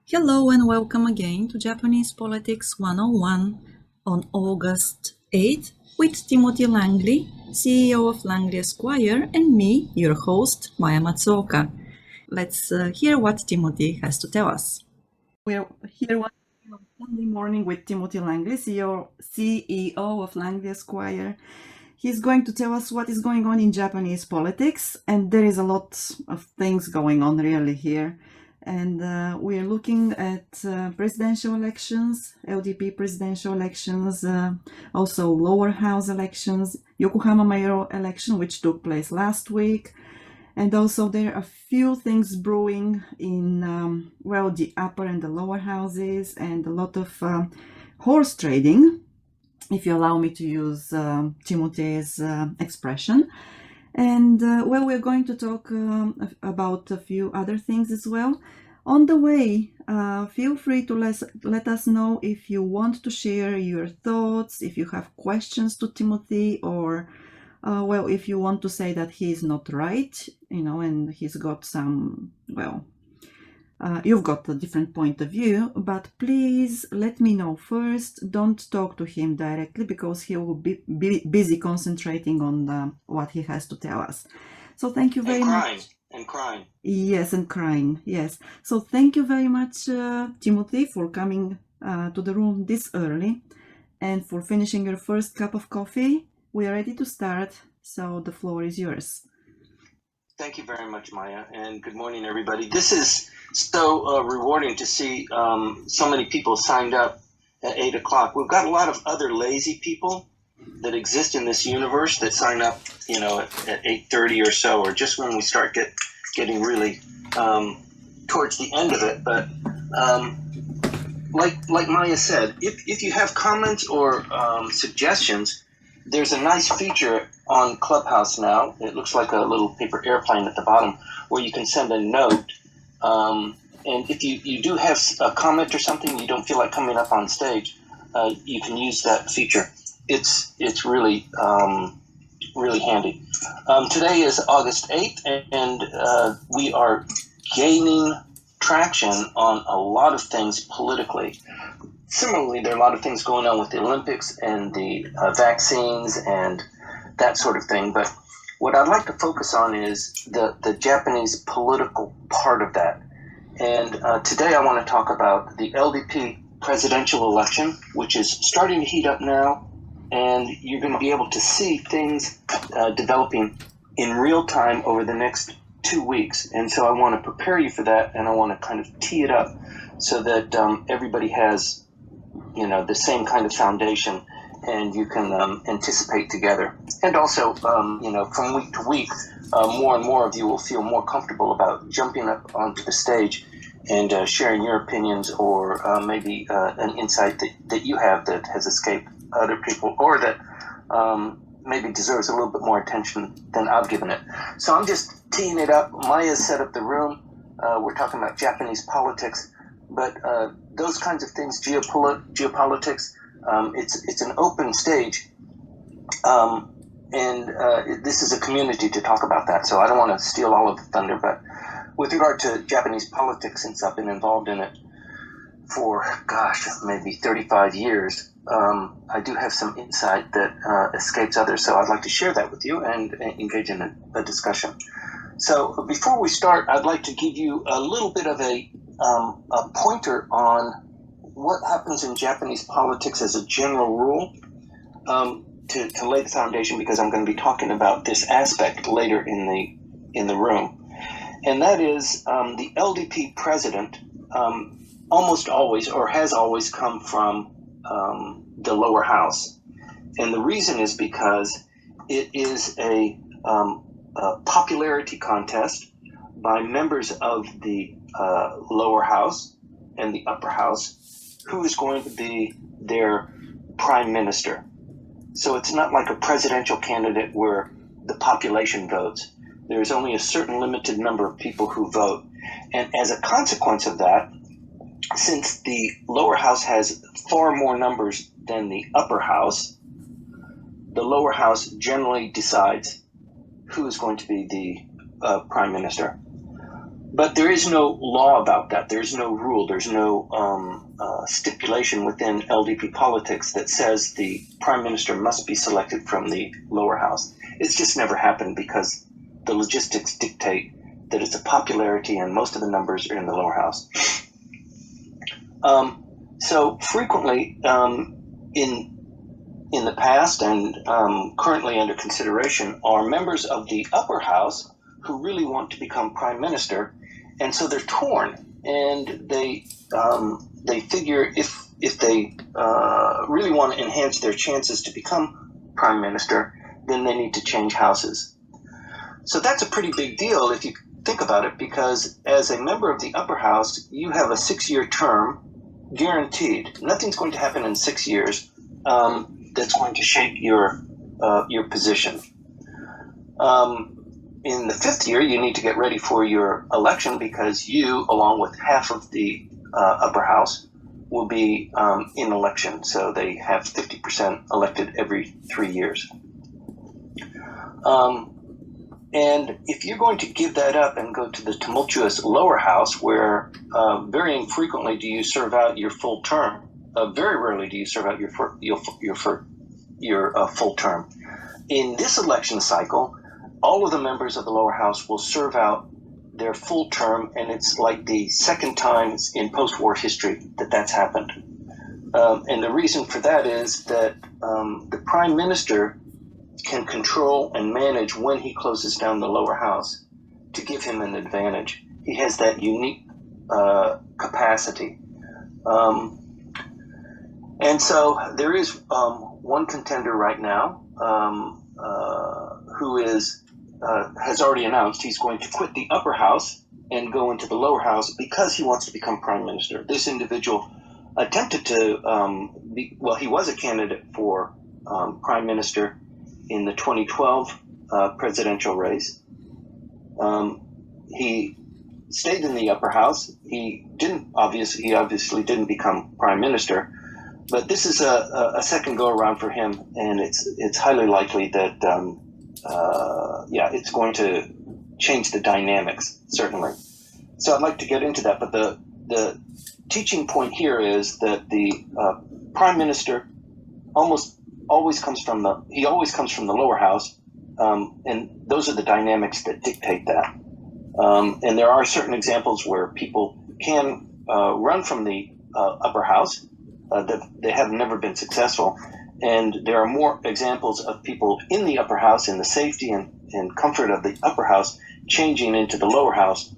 Hello and welcome again to Japanese Politics 101 on August 8th with Timothy Langley, CEO of Langley Esquire, and me, your host, Maya Matsuoka. Let's hear what Timothy has to tell us. We're here on Sunday morning with Timothy Langley, CEO of Langley Esquire. He's going to tell us what is going on in Japanese politics, and there is a lot of things going on really here. And we are looking at presidential elections, Ldp presidential elections, also lower house elections, Yokohama Mayoral election, which took place last week. And also there are a few things brewing in, the upper and the lower houses, and a lot of horse trading, if you allow me to use Timothy's expression. And we're going to talk about a few other things as well. On the way, feel free to let us know if you want to share your thoughts, if you have questions to Timothy, or if you want to say that he is not right, and he's got some, you've got a different point of view, but please let me know first. Don't talk to him directly because he will be busy concentrating on what he has to tell us. So thank you very much. And crying. Yes, and crying. Yes. So thank you very much, Timothy, for coming to the room this early and for finishing your first cup of coffee. We are ready to start, so the floor is yours. Thank you very much, Maya, and good morning, everybody. This is so rewarding to see so many people signed up at 8 o'clock. We've got a lot of other lazy people that exist in this universe that sign up, at 8:30 or so, or just when we start getting really towards the end of it. But like Maya said, if you have comments or suggestions, there's a nice feature on Clubhouse now. It looks like a little paper airplane at the bottom where you can send a note. And if you do have a comment or something, you don't feel like coming up on stage, you can use that feature. It's really, really handy. Today is August 8th, and we are gaining traction on a lot of things politically. Similarly, there are a lot of things going on with the Olympics and the vaccines and that sort of thing. But what I'd like to focus on is the Japanese political part of that. And today I want to talk about the Ldp presidential election, which is starting to heat up now. And you're going to be able to see things developing in real time over the next 2 weeks. And so I want to prepare you for that, and I want to kind of tee it up so that everybody has the same kind of foundation, and you can anticipate together. And also, from week to week, more and more of you will feel more comfortable about jumping up onto the stage and sharing your opinions, or maybe an insight that you have that has escaped other people, or that maybe deserves a little bit more attention than I've given it. So I'm just teeing it up. Maya's set up the room. We're talking about Japanese politics. But those kinds of things, geopolitics, it's an open stage, and this is a community to talk about that. So I don't want to steal all of the thunder. But with regard to Japanese politics, since I've been involved in it for, maybe 35 years, I do have some insight that escapes others. So I'd like to share that with you and engage in a discussion. So before we start, I'd like to give you a little bit of a pointer on what happens in Japanese politics as a general rule, to lay the foundation, because I'm going to be talking about this aspect later in the room. And that is the Ldp president almost always, or has always, come from the lower house. And the reason is because it is a popularity contest by members of the lower house and the upper house who is going to be their prime minister. So it's not like a presidential candidate where the population votes. There's only a certain limited number of people who vote. And as a consequence of that, since the lower house has far more numbers than the upper house, the lower house generally decides who is going to be the prime minister. But there is no law about that. There's no rule. There's no stipulation within LDP politics that says the prime minister must be selected from the lower house. It's just never happened because the logistics dictate that it's a popularity and most of the numbers are in the lower house. So frequently in the past and currently under consideration are members of the upper house who really want to become prime minister, and so they're torn, and they figure if they really want to enhance their chances to become prime minister, then they need to change houses. So that's a pretty big deal if you think about it, because as a member of the upper house, you have a 6-year term guaranteed. Nothing's going to happen in 6 years that's going to shape your position. In the 5th year, you need to get ready for your election because you, along with half of the upper house, will be in election. So they have 50% elected every 3 years. And if you're going to give that up and go to the tumultuous lower house, where very infrequently do you serve out your full term, very rarely do you serve out your full term. In this election cycle, all of the members of the lower house will serve out their full term, and it's like the second time in post-war history that that's happened. And the reason for that is that the prime minister can control and manage when he closes down the lower house to give him an advantage. He has that unique capacity. And so there is one contender right now who has already announced he's going to quit the upper house and go into the lower house because he wants to become prime minister. This individual attempted to he was a candidate for prime minister in the 2012 presidential race. He stayed in the upper house. He obviously didn't become prime minister, but this is a second go around for him, and it's highly likely that it's going to change the dynamics, certainly. So I'd like to get into that, but the teaching point here is that the prime minister always comes from the lower house, and those are the dynamics that dictate that. And there are certain examples where people can run from the upper house that they have never been successful, and there are more examples of people in the upper house in the safety and comfort of the upper house changing into the lower house,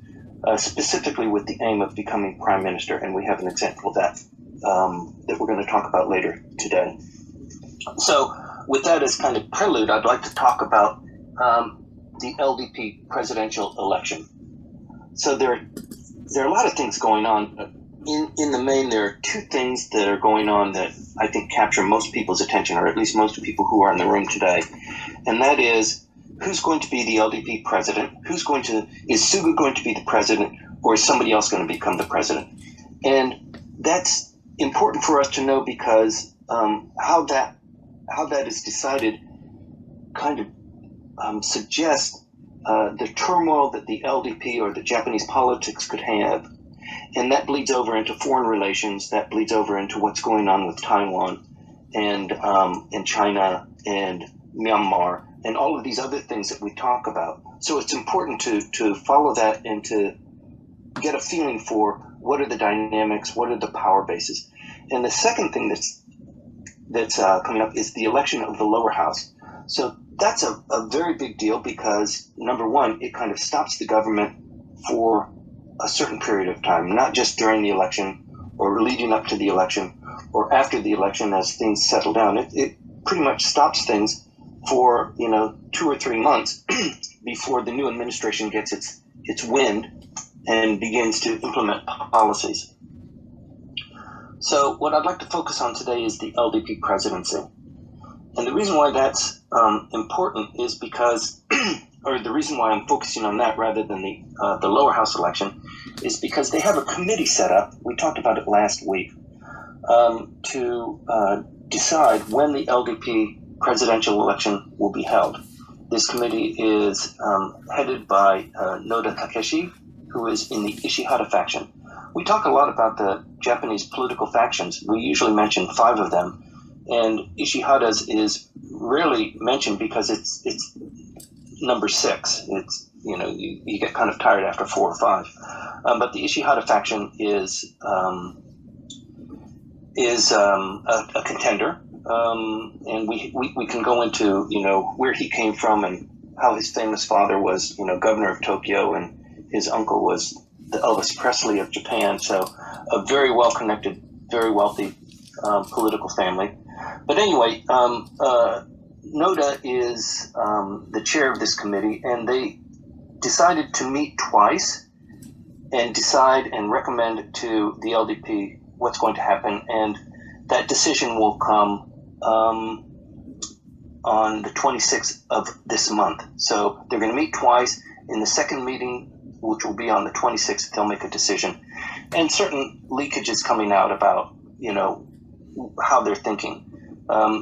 specifically with the aim of becoming prime minister. And we have an example of that that we're going to talk about later today. So with that as kind of prelude, I'd like to talk about the Ldp presidential election. So there are a lot of things going on. In the main, there are two things that are going on that I think capture most people's attention, or at least most people who are in the room today. And that is, who's going to be the Ldp president? Is Suga going to be the president, or is somebody else going to become the president? And that's important for us to know because how that is decided kind of suggests the turmoil that the LDP or the Japanese politics could have. And that bleeds over into foreign relations, that bleeds over into what's going on with Taiwan and China and Myanmar and all of these other things that we talk about. So it's important to follow that and to get a feeling for what are the dynamics, what are the power bases. And the second thing that's coming up is the election of the lower house. So that's a very big deal because, number one, it kind of stops the government for a certain period of time, not just during the election or leading up to the election or after the election as things settle down. It pretty much stops things for 2 or 3 months before the new administration gets its wind and begins to implement policies. So what I'd like to focus on today is the LDP presidency. And the reason why that's important is because, or the reason why I'm focusing on that rather than the lower house election, is because they have a committee set up, we talked about it last week, to decide when the LDP presidential election will be held. This committee is headed by Noda Takeshi, who is in the Ishihara faction. We talk a lot about the Japanese political factions. We usually mention 5 of them, and Ishihara's is rarely mentioned because it's number 6. It's, you know, you get kind of tired after 4 or 5. But the Ishihara faction is a contender, and we can go into, you know, where he came from and how his famous father was, you know, governor of Tokyo, and his uncle was the Elvis Presley of Japan. So a very well-connected, very wealthy political family. But anyway, Noda is the chair of this committee, and they decided to meet twice and decide and recommend to the LDP what's going to happen. And that decision will come on the 26th of this month. So they're going to meet twice. In the second meeting, which will be on the 26th, they'll make a decision. And certain leakages coming out about, you know, how they're thinking.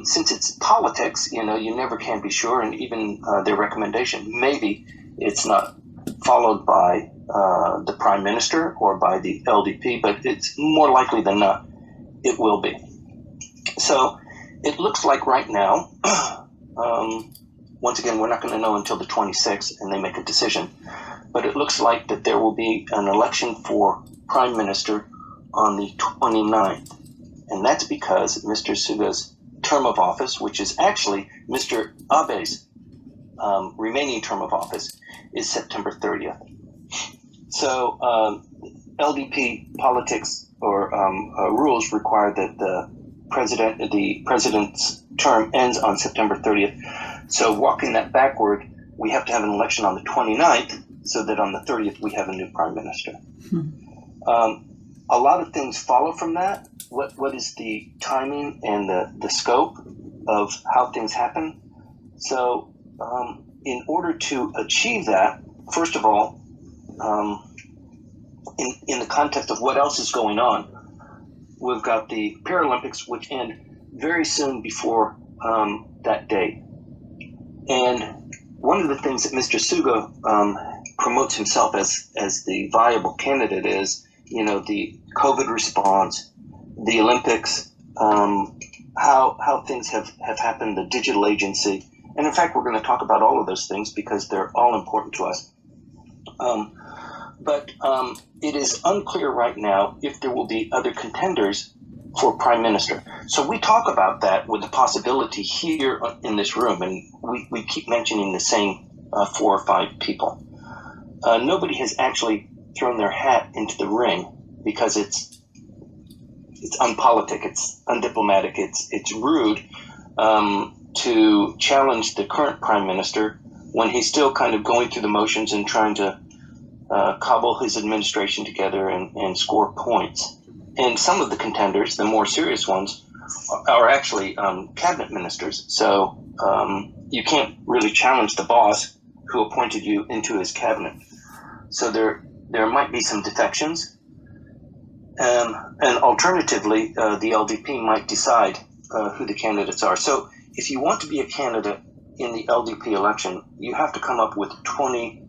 Since it's politics, you know, you never can be sure, and even their recommendation, maybe it's not followed by the Prime Minister or by the LDP, but it's more likely than not it will be. So it looks like right now, once again, we're not going to know until the 26th and they make a decision, but it looks like that there will be an election for Prime Minister on the 29th. And that's because Mr. Suga's term of office, which is actually Mr. Abe's remaining term of office, is September 30th. So LDP politics or rules require that the president's term ends on September 30th. So walking that backward, we have to have an election on the 29th so that on the 30th we have a new prime minister. A lot of things follow from that. What is the timing and the scope of how things happen? So in order to achieve that, first of all, in the context of what else is going on, we've got the Paralympics, which end very soon before that date. And one of the things that Mr. Suga promotes himself as the viable candidate is, you know, the COVID response, the Olympics, how things have happened, the digital agency. And in fact, we're going to talk about all of those things because they're all important to us. But it is unclear right now if there will be other contenders for prime minister. So we talk about that with the possibility here in this room, and we keep mentioning the same 4 or 5 people. Nobody has actually thrown their hat into the ring because it's unpolitic, it's undiplomatic, it's rude to challenge the current prime minister when he's still kind of going through the motions and trying to cobble his administration together and score points. And some of the contenders, the more serious ones, are actually cabinet ministers. So you can't really challenge the boss who appointed you into his cabinet. So there might be some defections. And alternatively, the LDP might decide who the candidates are. So if you want to be a candidate in the LDP election, you have to come up with 20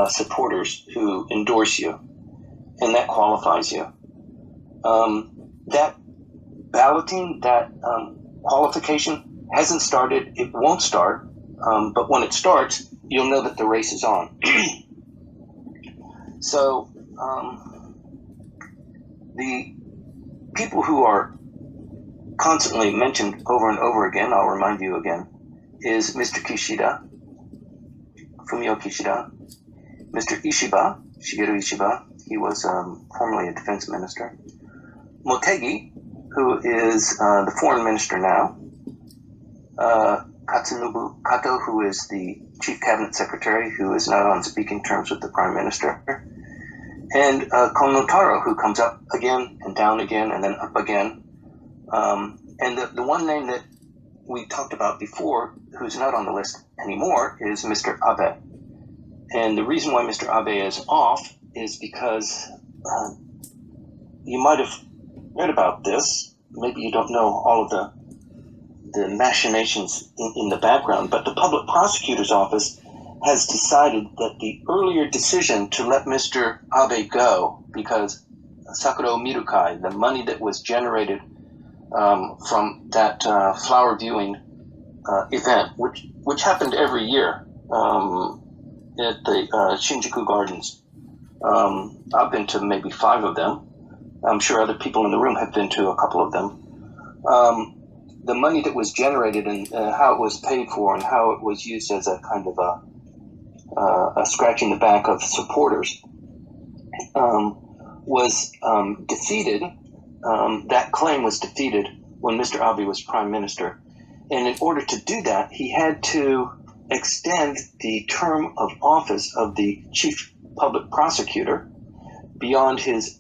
supporters who endorse you, and that qualifies you. That balloting, that qualification hasn't started. It won't start, but when it starts, you'll know that the race is on. So the people who are constantly mentioned over and over again, I'll remind you again, is Mr. Kishida, Fumio Kishida, Mr. Ishiba, Shigeru Ishiba, he was formerly a defense minister, Motegi, who is the foreign minister now, Katsunobu Kato, who is the chief cabinet secretary, who is not on speaking terms with the prime minister, and Konotaro, who comes up again and down again and then up again. And the one name that we talked about before, who's not on the list anymore, is Mr. Abe. And the reason why Mr. Abe is off is because you might have read about this. Maybe you don't know all of the machinations in the background, but the public prosecutor's office has decided that the earlier decision to let Mr. Abe go, because Sakura Mirukai, the money that was generated from that flower viewing event, which happened every year at the Shinjuku Gardens. I've been to maybe 5 of them. I'm sure other people in the room have been to a couple of them. The money that was generated and how it was paid for and how it was used as a kind of a scratching the back of supporters was defeated. That claim was defeated when Mr. Abe was prime minister. And in order to do that, he had to extend the term of office of the chief public prosecutor beyond his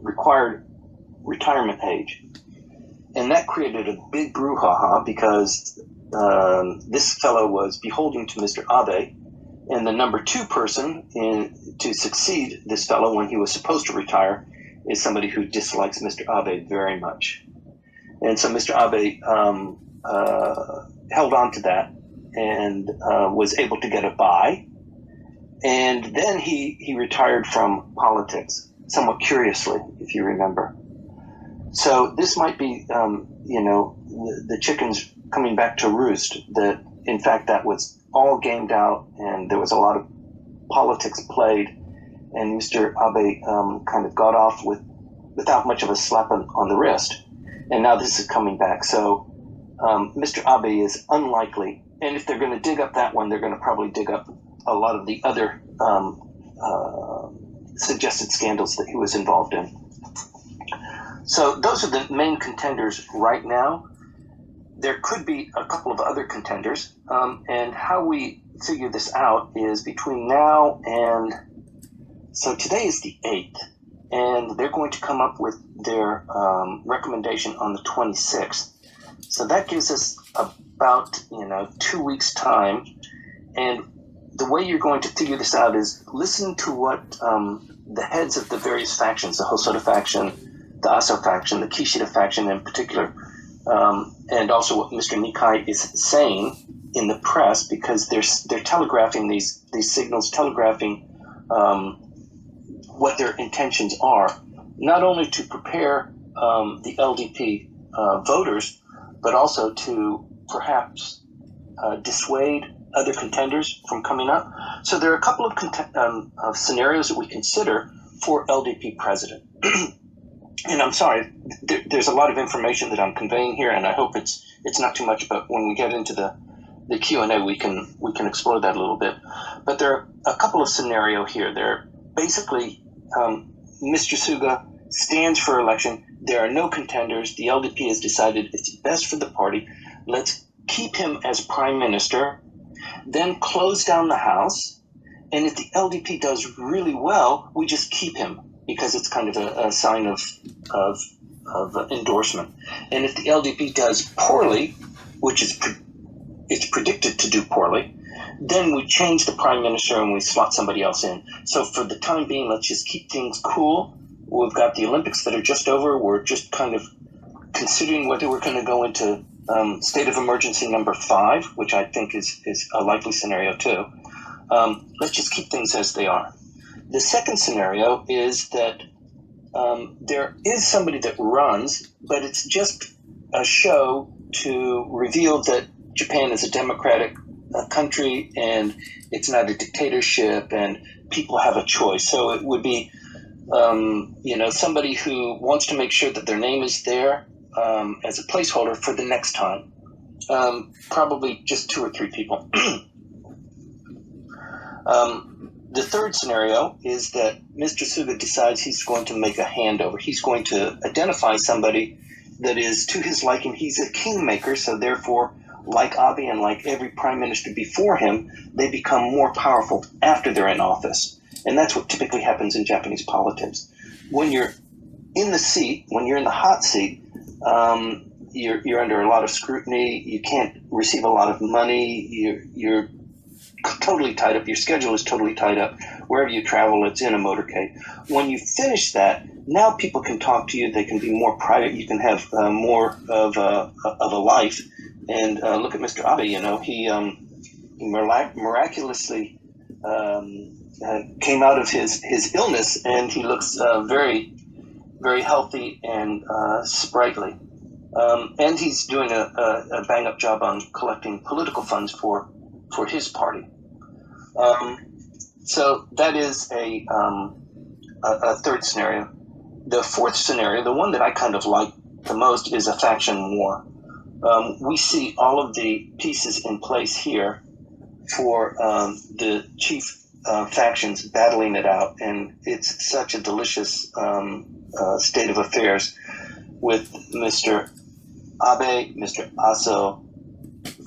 required retirement age. And that created a big brouhaha because this fellow was beholden to Mr. Abe, and the number 2 person to succeed this fellow when he was supposed to retire is somebody who dislikes Mr. Abe very much. And so Mr. Abe held on to that and was able to get a bye. And then he retired from politics, somewhat curiously, if you remember. So this might be, the chickens coming back to roost, that in fact that was all gamed out and there was a lot of politics played, and Mr. Abe kind of got off without much of a slap on the wrist. And now this is coming back. So Mr. Abe is unlikely, and if they're going to dig up that one, they're going to probably dig up a lot of the other suggested scandals that he was involved in. So those are the main contenders right now. There could be a couple of other contenders, and how we figure this out is between now and, so today is the 8th, and they're going to come up with their recommendation on the 26th. So that gives us about 2 weeks time, and the way you're going to figure this out is listen to what the heads of the various factions, the Hosoda faction, the Aso faction, the Kishida faction in particular, and also what Mr. Nikai is saying in the press, because they're telegraphing these signals, telegraphing what their intentions are, not only to prepare the LDP voters, but also to perhaps dissuade other contenders from coming up. So there are a couple of scenarios that we consider for LDP president. And I'm sorry, there's a lot of information that I'm conveying here, and I hope it's not too much, but when we get into the Q&A, we can explore that a little bit. But there are a couple of scenarios here. They're basically Mr. Suga stands for election. There are no contenders. The LDP has decided it's best for the party. Let's keep him as prime minister, then close down the House. And if the LDP does really well, we just keep him, because it's kind of a sign of endorsement. And if the LDP does poorly, which is it's predicted to do poorly, then we change the prime minister and we slot somebody else in. So for the time being, let's just keep things cool. We've got the Olympics that are just over. We're just kind of considering whether we're going to go into state of emergency number 5, which I think is a likely scenario too. Let's just keep things as they are. The second scenario is that there is somebody that runs, but it's just a show to reveal that Japan is a democratic country and it's not a dictatorship and people have a choice. So it would be, somebody who wants to make sure that their name is there as a placeholder for the next time. Probably just 2 or 3 people. The third scenario is that Mr. Suga decides he's going to make a handover. He's going to identify somebody that is to his liking. He's a kingmaker, so therefore, like Abe and like every prime minister before him, they become more powerful after they're in office. And that's what typically happens in Japanese politics. When you're in the seat, when you're in the hot seat, you're under a lot of scrutiny. You can't receive a lot of money. You're totally tied up. Your schedule is totally tied up. Wherever you travel, it's in a motorcade. When you finish that, now people can talk to you. They can be more private. You can have more of a life. And look at Mr. Abe. miraculously came out of his illness, and he looks very, very healthy and sprightly. And he's doing a bang-up job on collecting political funds for his party. So that is a third scenario. The fourth scenario, the one that I kind of like the most, is a faction war. We see all of the pieces in place here for the chief factions battling it out, and it's such a delicious state of affairs with Mr. Abe, Mr. Aso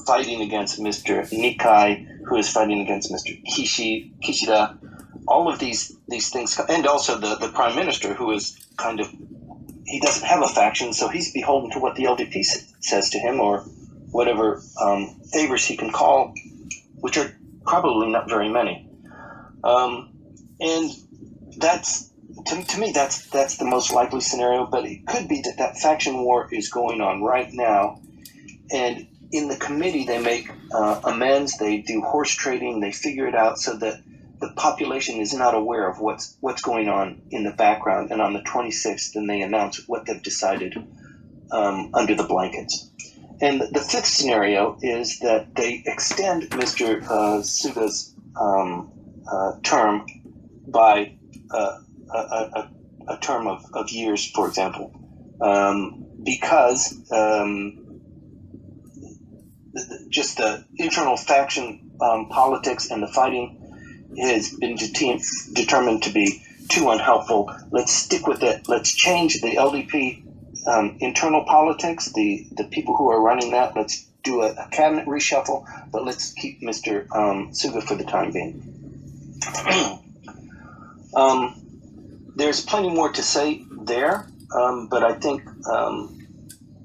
fighting against Mr. Nikai, who is fighting against Mr. Kishida. All of these things, and also the prime minister, who is kind of, he doesn't have a faction, so he's beholden to what the LDP says to him, or whatever favors he can call, which are probably not very many. And that's, to me, that's the most likely scenario, but it could be that faction war is going on right now, and in the committee they make amends, they do horse trading, they figure it out so that the population is not aware of what's going on in the background, and on the 26th then they announce what they've decided under the blankets. And the fifth scenario is that they extend Mr. Suga's term by a term of years, for example, because just the internal faction politics and the fighting has been determined to be too unhelpful. Let's stick with it. Let's change the LDP internal politics, the people who are running that. Let's do a cabinet reshuffle, but let's keep Mr. Suga for the time being. There's plenty more to say there, but I think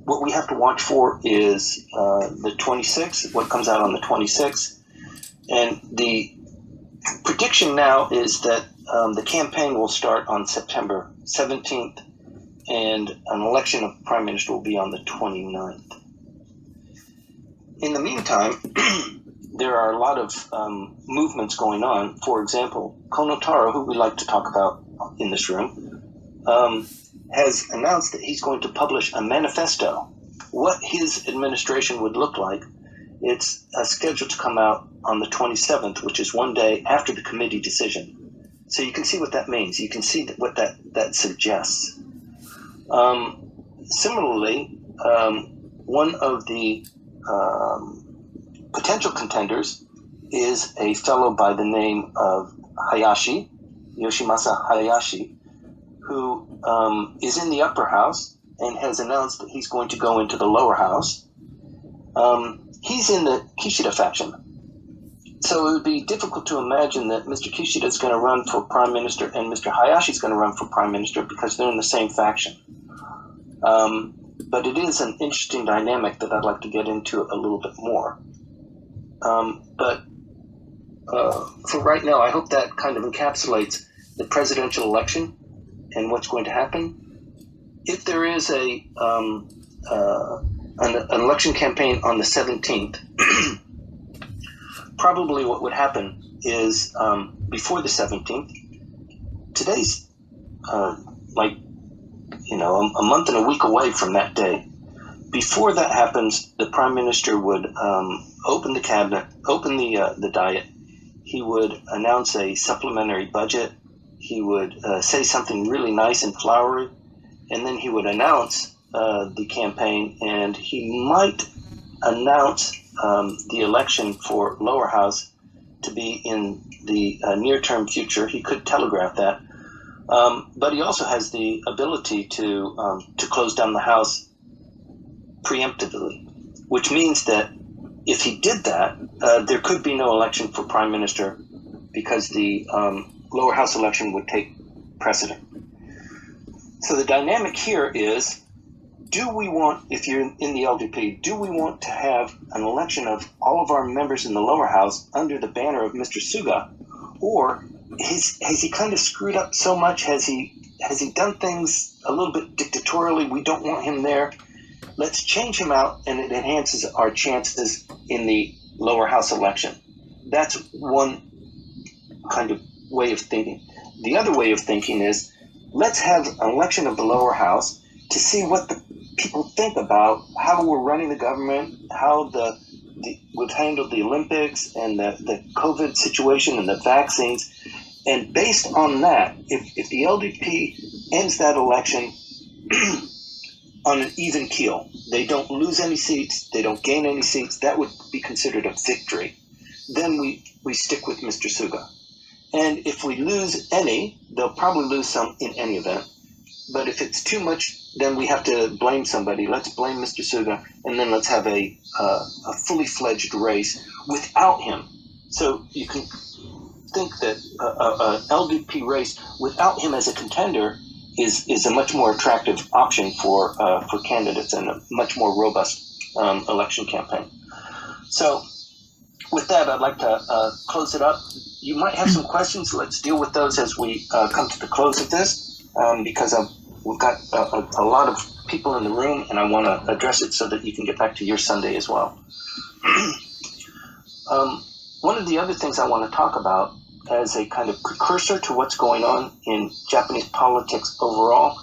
what we have to watch for is the 26th, what comes out on the 26th. And the prediction now is that the campaign will start on September 17th, and an election of prime minister will be on the 29th. In the meantime, there are a lot of movements going on. For example, Kono Taro, who we like to talk about in this room, has announced that he's going to publish a manifesto, what his administration would look like. It's scheduled to come out on the 27th, which is one day after the committee decision. So you can see what that means. You can see what that suggests. Similarly, one of the potential contenders is a fellow by the name of Hayashi, Yoshimasa Hayashi, who is in the upper house and has announced that he's going to go into the lower house. He's in the Kishida faction. So it would be difficult to imagine that Mr. Kishida is going to run for prime minister and Mr. Hayashi is going to run for prime minister because they're in the same faction. But it is an interesting dynamic that I'd like to get into a little bit more. But for right now, I hope that kind of encapsulates the presidential election and what's going to happen. If there is an election campaign on the 17th, probably what would happen is before the 17th, today's a month and a week away from that day. Before that happens, the prime minister would open the cabinet, open the diet. He would announce a supplementary budget. He would say something really nice and flowery, and then he would announce the campaign, and he might announce the election for lower house to be in the near-term future. He could telegraph that. But he also has the ability to close down the house preemptively, which means that if he did that, there could be no election for prime minister because the lower house election would take precedent. So the dynamic here is, do we want, if you're in the LDP, do we want to have an election of all of our members in the lower house under the banner of Mr. Suga, or has he kind of screwed up so much? Has he done things a little bit dictatorially? We don't want him there. Let's change him out, and it enhances our chances in the lower house election. that's one kind of way of thinking. The other way of thinking is, let's have an election of the lower house to see what the people think about how we're running the government, how we've handled the Olympics and the COVID situation and the vaccines. And based on that, if the LDP ends that election on an even keel, they don't lose any seats, they don't gain any seats, that would be considered a victory. Then we stick with Mr. Suga. And if we lose any, they'll probably lose some in any event. But if it's too much, then we have to blame somebody. Let's blame Mr. Suga, and then let's have a fully fledged race without him. So you can think that an LDP race without him as a contender is a much more attractive option for candidates and a much more robust election campaign. So with that, I'd like to close it up. You might have some questions. Let's deal with those as we come to the close of this, because we've got a lot of people in the room, and I want to address it so that you can get back to your Sunday as well. One of the other things I want to talk about as a kind of precursor to what's going on in Japanese politics overall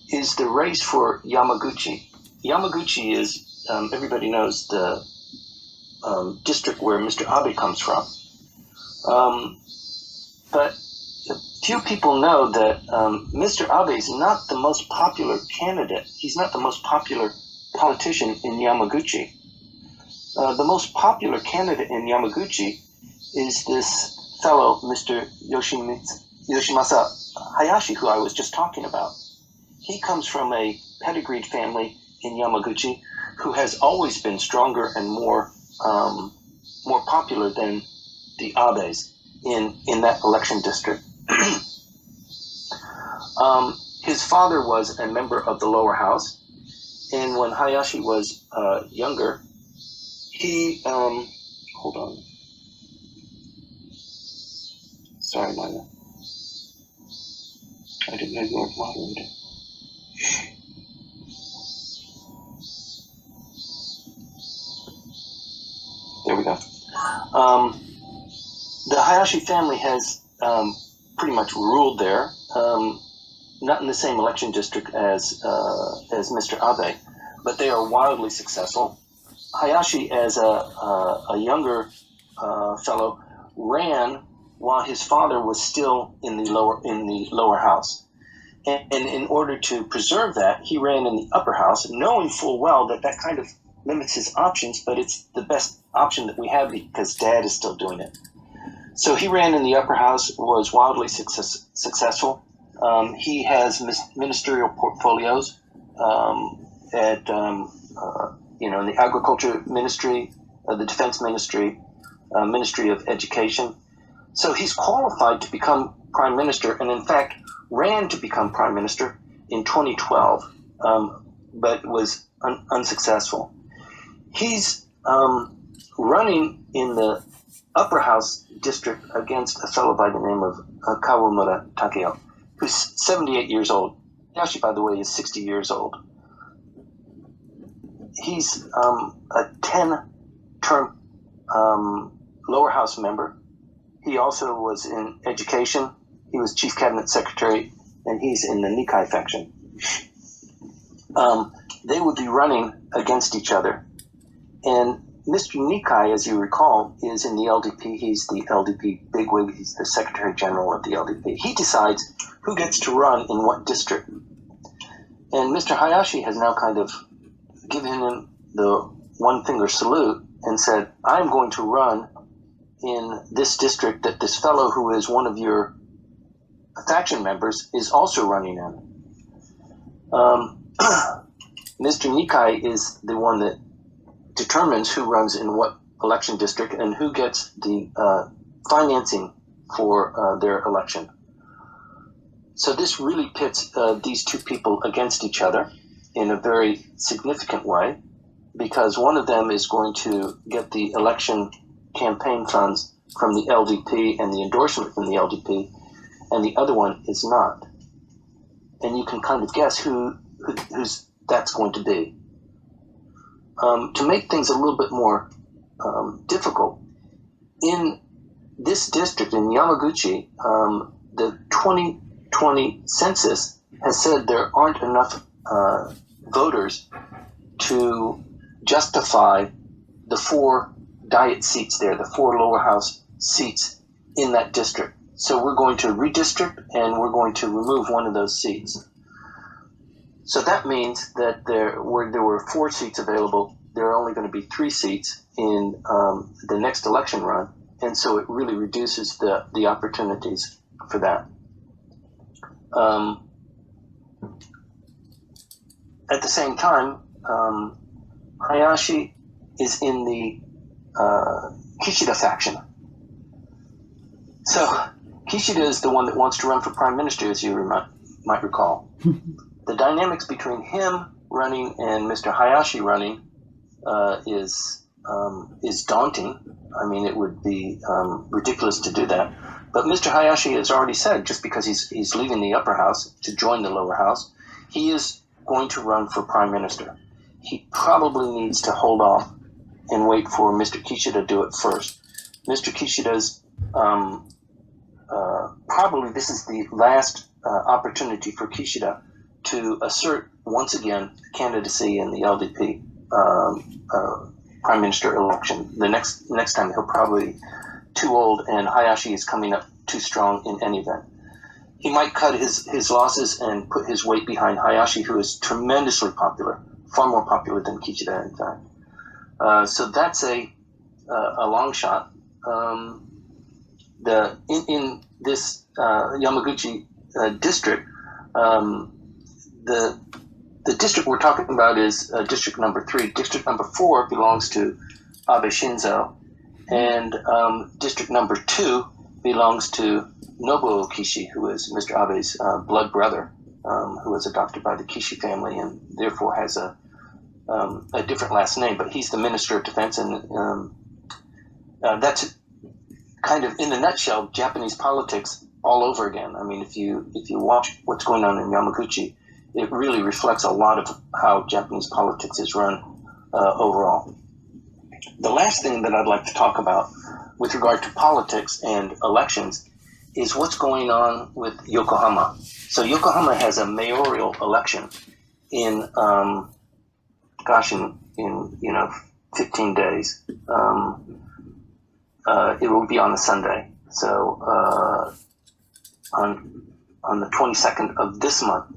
is the race for Yamaguchi. Yamaguchi is, everybody knows, the district where Mr. Abe comes from. But few people know that Mr. Abe is not the most popular candidate. He's not the most popular politician in Yamaguchi. The most popular candidate in Yamaguchi is this fellow, Mr. Yoshimasa Hayashi, who I was just talking about. He comes from a pedigreed family in Yamaguchi who has always been stronger and more popular than the Abes in that election district. His father was a member of the lower house, and when Hayashi was younger, he hold on. Sorry, Maya. I didn't know you were moderator. There we go. The Hayashi family has pretty much ruled there, not in the same election district as Mr. Abe, but they are wildly successful. Hayashi, as a younger fellow, ran while his father was still in the lower house, and in order to preserve that, he ran in the upper house, knowing full well that kind of limits his options, but it's the best option that we have because Dad is still doing it. So he ran in the upper house, was wildly successful. He has ministerial portfolios at in the agriculture ministry, the defense ministry, ministry of education. So he's qualified to become prime minister, and in fact ran to become prime minister in 2012, but was unsuccessful. He's running in the upper house district against a fellow by the name of Kawamura Takeo, who's 78 years old. Hayashi, by the way, is 60 years old. He's a 10-term lower house member. He also was in education. He was chief cabinet secretary, and he's in the Nikai faction. They would be running against each other. And Mr. Nikai, as you recall, is in the LDP. He's the LDP bigwig. He's the secretary general of the LDP. He decides who gets to run in what district. And Mr. Hayashi has now kind of given him the one-finger salute and said, I'm going to run in this district that this fellow who is one of your faction members is also running in. Mr. Nikai is the one that determines who runs in what election district and who gets the financing for their election. So this really pits these two people against each other in a very significant way, because one of them is going to get the election campaign funds from the LDP and the endorsement from the LDP, and the other one is not. And you can kind of guess who's that's going to be. To make things a little bit more difficult, in this district in Yamaguchi, the 2020 census has said there aren't enough voters to justify the 4 diet seats there, the 4 lower house seats in that district. So we're going to redistrict and we're going to remove one of those seats. So that means that there were 4 seats available, there are only going to be 3 seats in the next election run. And so it really reduces the opportunities for that. At the same time, Hayashi is in the Kishida faction. So Kishida is the one that wants to run for prime minister, as you might recall. The dynamics between him running and Mr. Hayashi running is daunting. I mean, it would be ridiculous to do that. But Mr. Hayashi has already said, just because he's leaving the upper house to join the lower house, he is going to run for prime minister. He probably needs to hold off and wait for Mr. Kishida to do it first. Mr. Kishida's probably this is the last opportunity for Kishida to assert once again candidacy in the Ldp prime minister election. The next time he'll probably be too old, and Hayashi is coming up too strong in any event. He might cut his losses and put his weight behind Hayashi, who is tremendously popular, far more popular than Kishida, in fact. So that's a long shot. In this Yamaguchi district, the district we're talking about is district number 3. District number 4 belongs to Abe Shinzo, and district number 2 belongs to Nobuo Kishi, who is Mr. Abe's blood brother, who was adopted by the Kishi family and therefore has a different last name. But he's the Minister of Defense, and that's kind of, in a nutshell, Japanese politics all over again. I mean, if you watch what's going on in Yamaguchi, it really reflects a lot of how Japanese politics is run overall. The last thing that I'd like to talk about with regard to politics and elections is what's going on with Yokohama. So Yokohama has a mayoral election in 15 days. It will be on a Sunday. So on the 22nd of this month.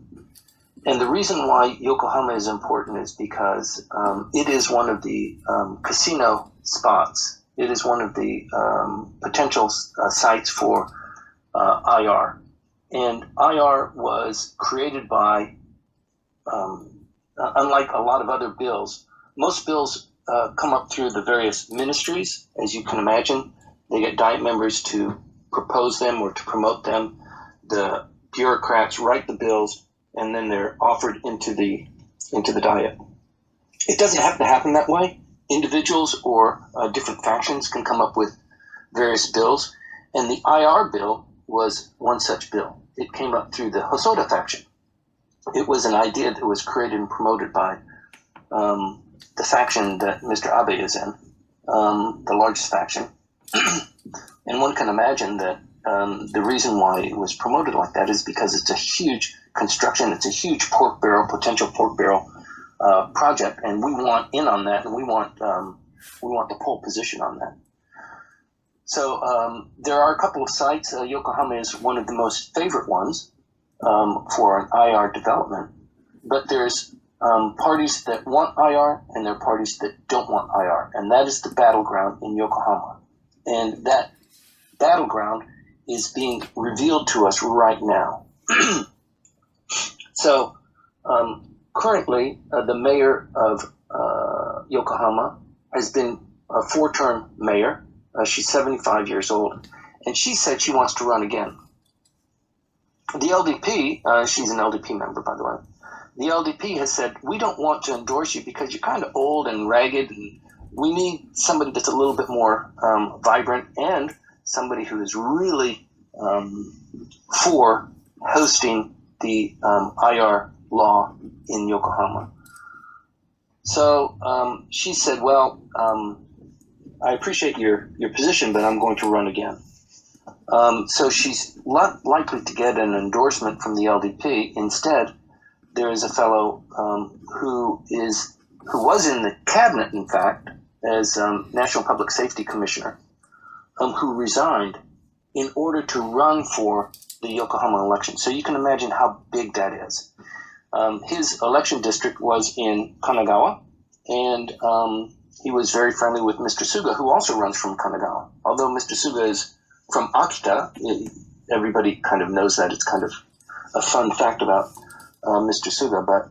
And the reason why Yokohama is important is because it is one of the casino spots. It is one of the potential sites for IR. And IR was created by, unlike a lot of other bills, most bills come up through the various ministries, as you can imagine. They get Diet members to propose them or to promote them. The bureaucrats write the bills, and then they're offered into the Diet. It doesn't have to happen that way. Individuals or different factions can come up with various bills, and the IR bill was one such bill. It came up through the Hosoda faction. It was an idea that was created and promoted by the faction that Mr. Abe is in, the largest faction. And one can imagine that the reason why it was promoted like that is because it's a huge construction, it's a huge potential pork barrel project, and we want in on that, and we want the pole position on that. So there are a couple of sites. Yokohama is one of the most favorite ones for an IR development, but there's parties that want IR and there are parties that don't want IR, and that is the battleground in Yokohama. And that battleground is being revealed to us right now. So currently, the mayor of Yokohama has been a 4-term mayor. She's 75 years old, and she said she wants to run again. The LDP, she's an LDP member, by the way. The LDP has said, we don't want to endorse you because you're kind of old and ragged, and we need somebody that's a little bit more vibrant and somebody who is really for hosting the IR law in Yokohama. So she said, well, I appreciate your position, but I'm going to run again. So she's likely to get an endorsement from the LDP. Instead, there is a fellow who was in the cabinet, in fact, as National Public Safety Commissioner, who resigned in order to run for the Yokohama election. So you can imagine how big that is. His election district was in Kanagawa, and he was very friendly with Mr. Suga, who also runs from Kanagawa. Although Mr. Suga is from Akita, everybody kind of knows that. It's kind of a fun fact about Mr. Suga, but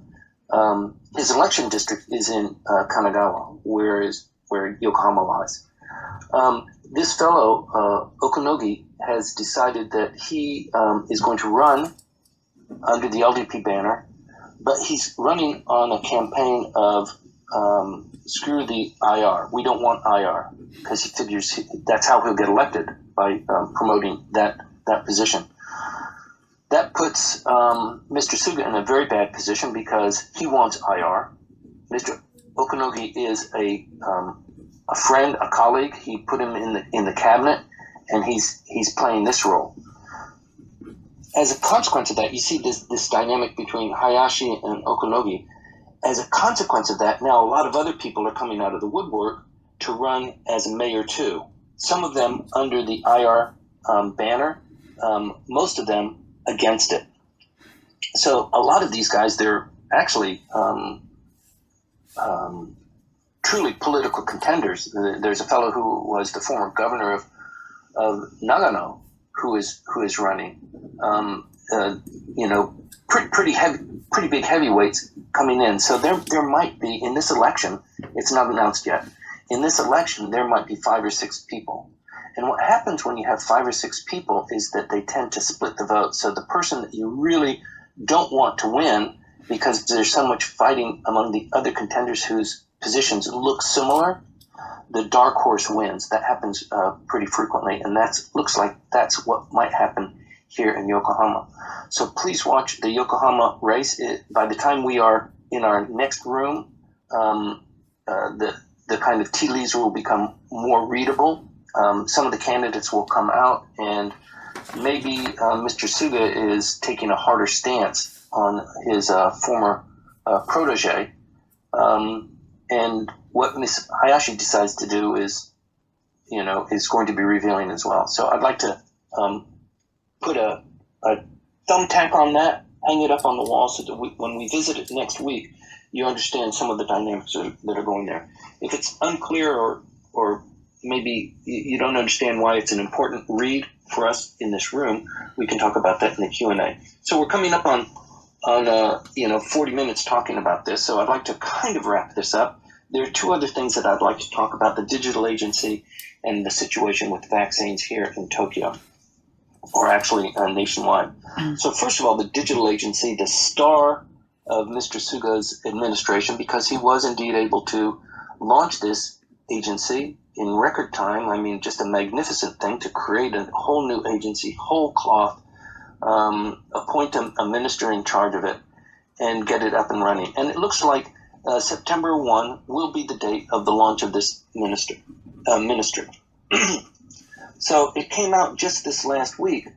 his election district is in Kanagawa, where Yokohama lies. This fellow, Okonogi, has decided that he is going to run under the LDP banner, but he's running on a campaign of screw the IR. We don't want IR, because he figures that's how he'll get elected, by promoting that position. That puts Mr. Suga in a very bad position because he wants IR. Mr. Okonogi is a friend, a colleague. He put him in the cabinet, and he's playing this role. As a consequence of that, you see this dynamic between Hayashi and Okonogi. As a consequence of that, now a lot of other people are coming out of the woodwork to run as mayor too. Some of them under the IR banner, most of them against it. So a lot of these guys, they're actually truly political contenders. There's a fellow who was the former governor of Nagano who is running. Pretty big heavyweights coming in. So there might be, in this election, it's not announced yet, in this election there might be 5 or 6 people. And what happens when you have 5 or 6 people is that they tend to split the vote. So the person that you really don't want to win, because there's so much fighting among the other contenders whose positions look similar, the dark horse wins. That happens pretty frequently, and looks like that's what might happen here in Yokohama. So please watch the Yokohama race. By the time we are in our next room, the kind of tea leaves will become more readable. Some of the candidates will come out, and maybe Mr. Suga is taking a harder stance on his former protege. And what Ms. Hayashi decides to do is going to be revealing as well. So I'd like to put a thumbtack on that, hang it up on the wall so that when we visit it next week, you understand some of the dynamics that are going there. If it's unclear or maybe you don't understand why it's an important read for us in this room, we can talk about that in the Q&A. So we're coming up on 40 minutes talking about this, so I'd like to kind of wrap this up. There are 2 other things that I'd like to talk about: the digital agency and the situation with vaccines here in Tokyo, or actually nationwide. So first of all, the digital agency, the star of Mr. Suga's administration, because he was indeed able to launch this agency in record time. I mean, just a magnificent thing to create a whole new agency, whole cloth, appoint a minister in charge of it, and get it up and running. And it looks like September 1 will be the date of the launch of this minister. So it came out just this last week.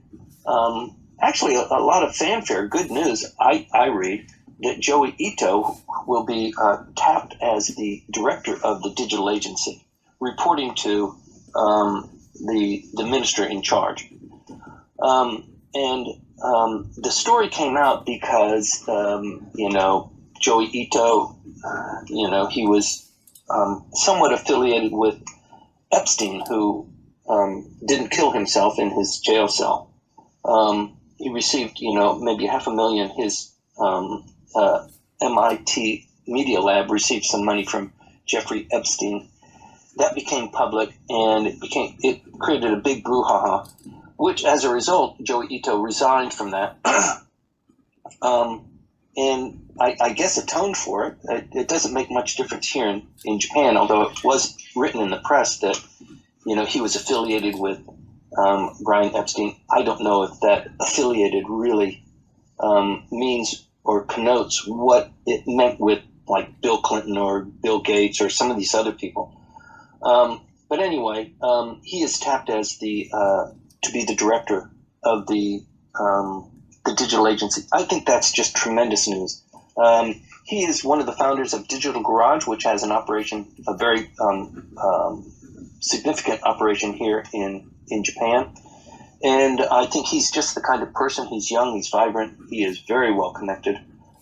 Actually, a lot of fanfare, good news. I read that Joey Ito will be tapped as the director of the digital agency, reporting to the minister in charge. The story came out because, Joey Ito, he was somewhat affiliated with Epstein, who didn't kill himself in his jail cell. He received, maybe $500,000. His MIT Media Lab received some money from Jeffrey Epstein. That became public, and it created a big brouhaha, which, as a result, Joey Ito resigned from that. And I guess atoned for it. It doesn't make much difference here in Japan, although it was written in the press that, he was affiliated with Brian Epstein. I don't know if that affiliated really means or connotes what it meant with, like, Bill Clinton or Bill Gates or some of these other people. But anyway, he is tapped as to be the director of the digital agency. I think that's just tremendous news. He is one of the founders of Digital Garage, which has a very significant operation here in Japan. And I think he's just the kind of person. He's young, he's vibrant, he is very well connected,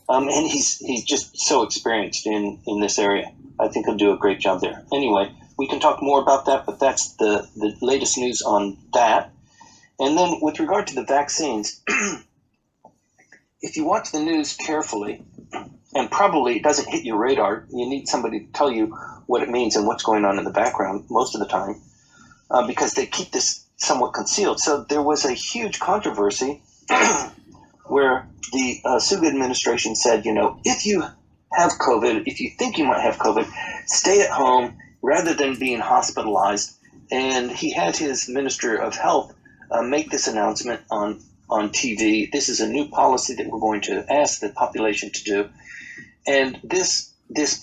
and he's just so experienced in this area. I think he'll do a great job there. Anyway, we can talk more about that, but that's the latest news on that. And then with regard to the vaccines, if you watch the news carefully, and probably it doesn't hit your radar, you need somebody to tell you what it means and what's going on in the background most of the time, because they keep this somewhat concealed. So there was a huge controversy where the Suga administration said, if you have COVID, if you think you might have COVID, stay at home rather than being hospitalized. And he had his Minister of Health make this announcement on TV. This is a new policy that we're going to ask the population to do. And this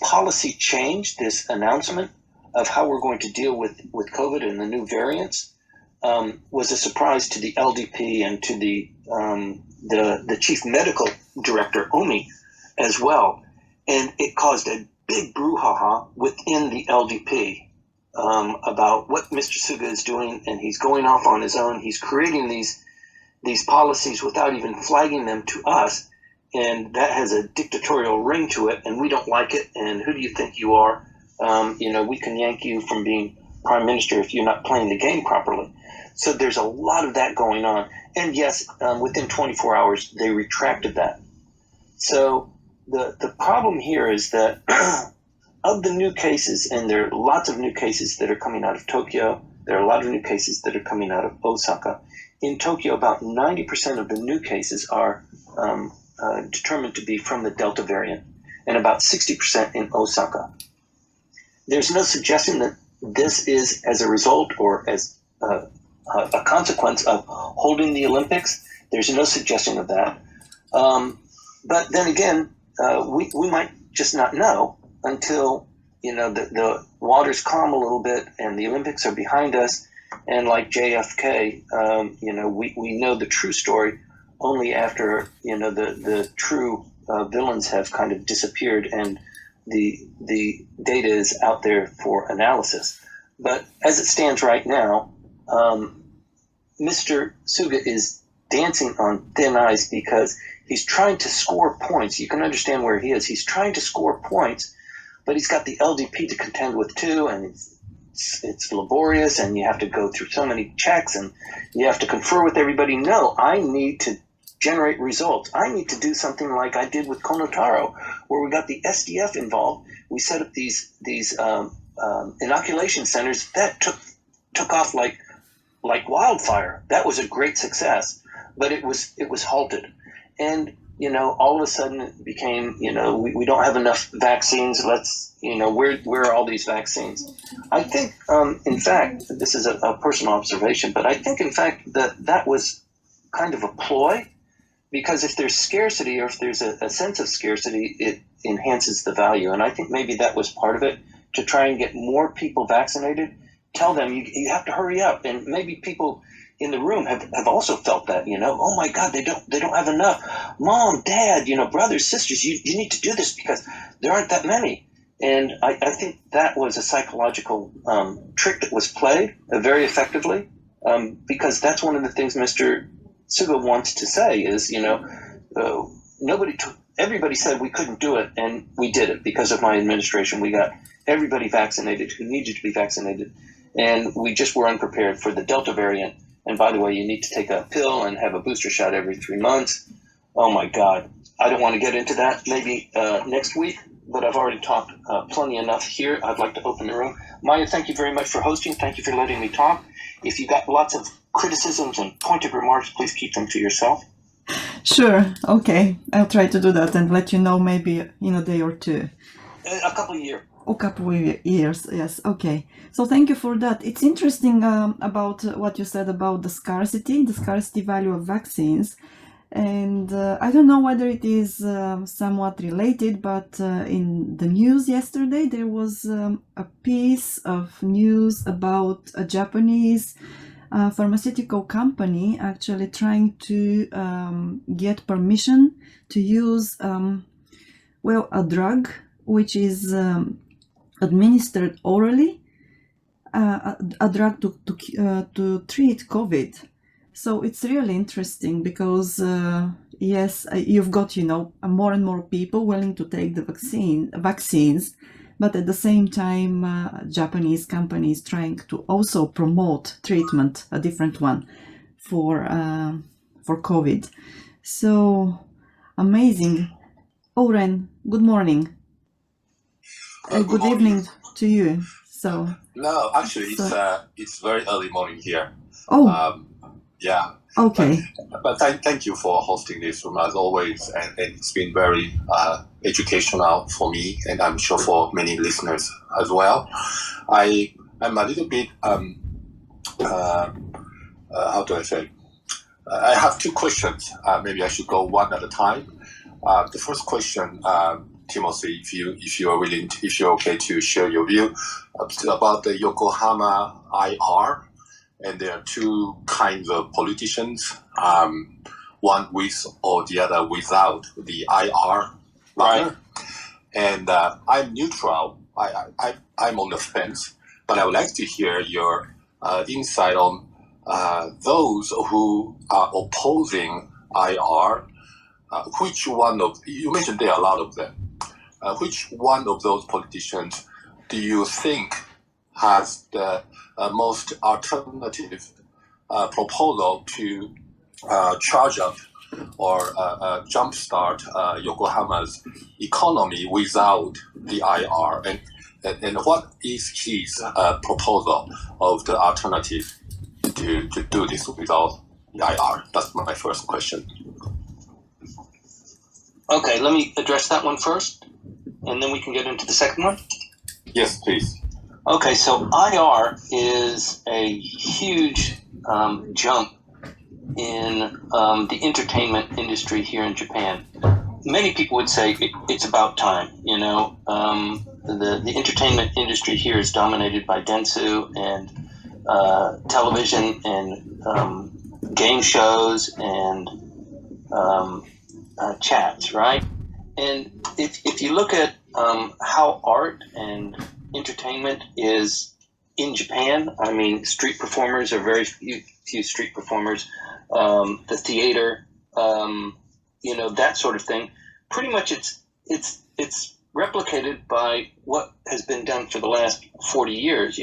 policy change, this announcement of how we're going to deal with COVID and the new variants, was a surprise to the LDP and to the chief medical director, Omi, as well. And it caused a big brouhaha within the LDP about what Mr. Suga is doing, and he's going off on his own. He's creating these policies without even flagging them to us, and that has a dictatorial ring to it, and we don't like it. And who do you think you are? We can yank you from being prime minister if you're not playing the game properly. So there's a lot of that going on. And yes, within 24 hours, they retracted that. So the problem here is that of the new cases, and there are lots of new cases that are coming out of Tokyo, there are a lot of new cases that are coming out of Osaka. In Tokyo, about 90% of the new cases are determined to be from the Delta variant, and about 60% in Osaka. There's no suggestion that this is as a result or as a consequence of holding the Olympics. There's no suggestion of that. But then again, we might just not know until the waters calm a little bit and the Olympics are behind us. And like JFK, we know the true story only after the true villains have kind of disappeared and the data is out there for analysis. But as it stands right now, Mr. Suga is dancing on thin ice because he's trying to score points. You can understand where he is. He's trying to score points, but he's got the LDP to contend with too, and it's laborious, and you have to go through so many checks, and you have to confer with everybody. No, I need to generate results. I need to do something like I did with Konotaro, where we got the SDF involved. We set up these inoculation centers that took off like wildfire. That was a great success, but it was halted. And all of a sudden it became, we don't have enough vaccines. Let's, where are all these vaccines? I think, in fact, this is a personal observation, but I think, in fact, that was kind of a ploy, because if there's scarcity or if there's a sense of scarcity, it enhances the value. And I think maybe that was part of it, to try and get more people vaccinated. Tell them you have to hurry up. And maybe people in the room have also felt that, oh my God, they don't have enough. Mom, Dad, brothers, sisters, you need to do this because there aren't that many. And I think that was a psychological trick that was played very effectively, because that's one of the things Mr. Suga wants to say is, everybody said we couldn't do it, and we did it because of my administration. We got everybody vaccinated who needed to be vaccinated, and we just were unprepared for the Delta variant. And by the way, you need to take a pill and have a booster shot every 3 months. Oh my God. I don't want to get into that maybe next week, but I've already talked plenty enough here. I'd like to open the room. Maya, thank you very much for hosting. Thank you for letting me talk. If you got lots of criticisms and pointed remarks, please keep them to yourself. Sure. Okay. I'll try to do that and let you know maybe in a day or two. A couple of years. A couple of years, yes. Okay. So thank you for that. It's interesting about what you said about the scarcity value of vaccines. And I don't know whether it is somewhat related, but in the news yesterday there was a piece of news about a Japanese pharmaceutical company actually trying to get permission to use a drug which is administered orally, a drug to treat COVID. So it's really interesting because yes, you've got more and more people willing to take the vaccines, but at the same time, Japanese companies trying to also promote treatment, a different one for COVID. So amazing. Oren, good morning. Good evening to you. So no, actually, it's very early morning here. Oh. Yeah. Okay. But thank you for hosting this room as always, and it's been very educational for me, and I'm sure for many listeners as well. I'm a little bit how do I say? I have two questions. Maybe I should go one at a time. The first question, Timothy, if you are willing, if you're okay to share your view about the Yokohama IR. And there are two kinds of politicians, one with or the other without the IR banner. Right. And I'm neutral. I'm on the fence, but I would like to hear your insight on those who are opposing IR. Which one of, you mentioned there are a lot of them. Which one of those politicians do you think has the most alternative proposal to charge up or jumpstart Yokohama's economy without the IR? And what is his proposal of the alternative to do this without the IR? That's my first question. Okay, let me address that one first, and then we can get into the second one. Yes, please. Okay, so IR is a huge jump in the entertainment industry here in Japan. Many people would say it's about time. The entertainment industry here is dominated by Dentsu and television and game shows and chats, right? And if you look at how art and entertainment is in Japan, I mean, street performers are very few street performers. The theater, that sort of thing. Pretty much, it's replicated by what has been done for the last 40 years.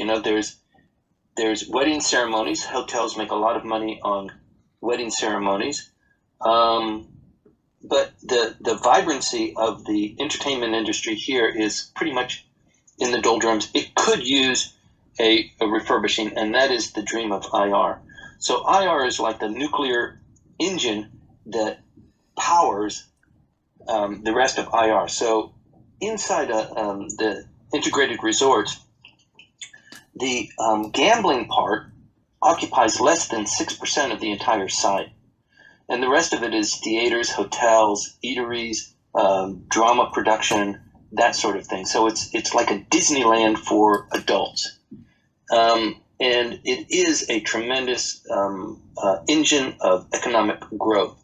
There's wedding ceremonies. Hotels make a lot of money on wedding ceremonies. But the vibrancy of the entertainment industry here is pretty much in the doldrums. It could use a refurbishing, and that is the dream of IR. So IR is like the nuclear engine that powers the rest of IR. So inside the integrated resorts, the gambling part occupies less than 6% of the entire site. And the rest of it is theaters, hotels, eateries, drama production, that sort of thing. So it's like a Disneyland for adults. And it is a tremendous engine of economic growth.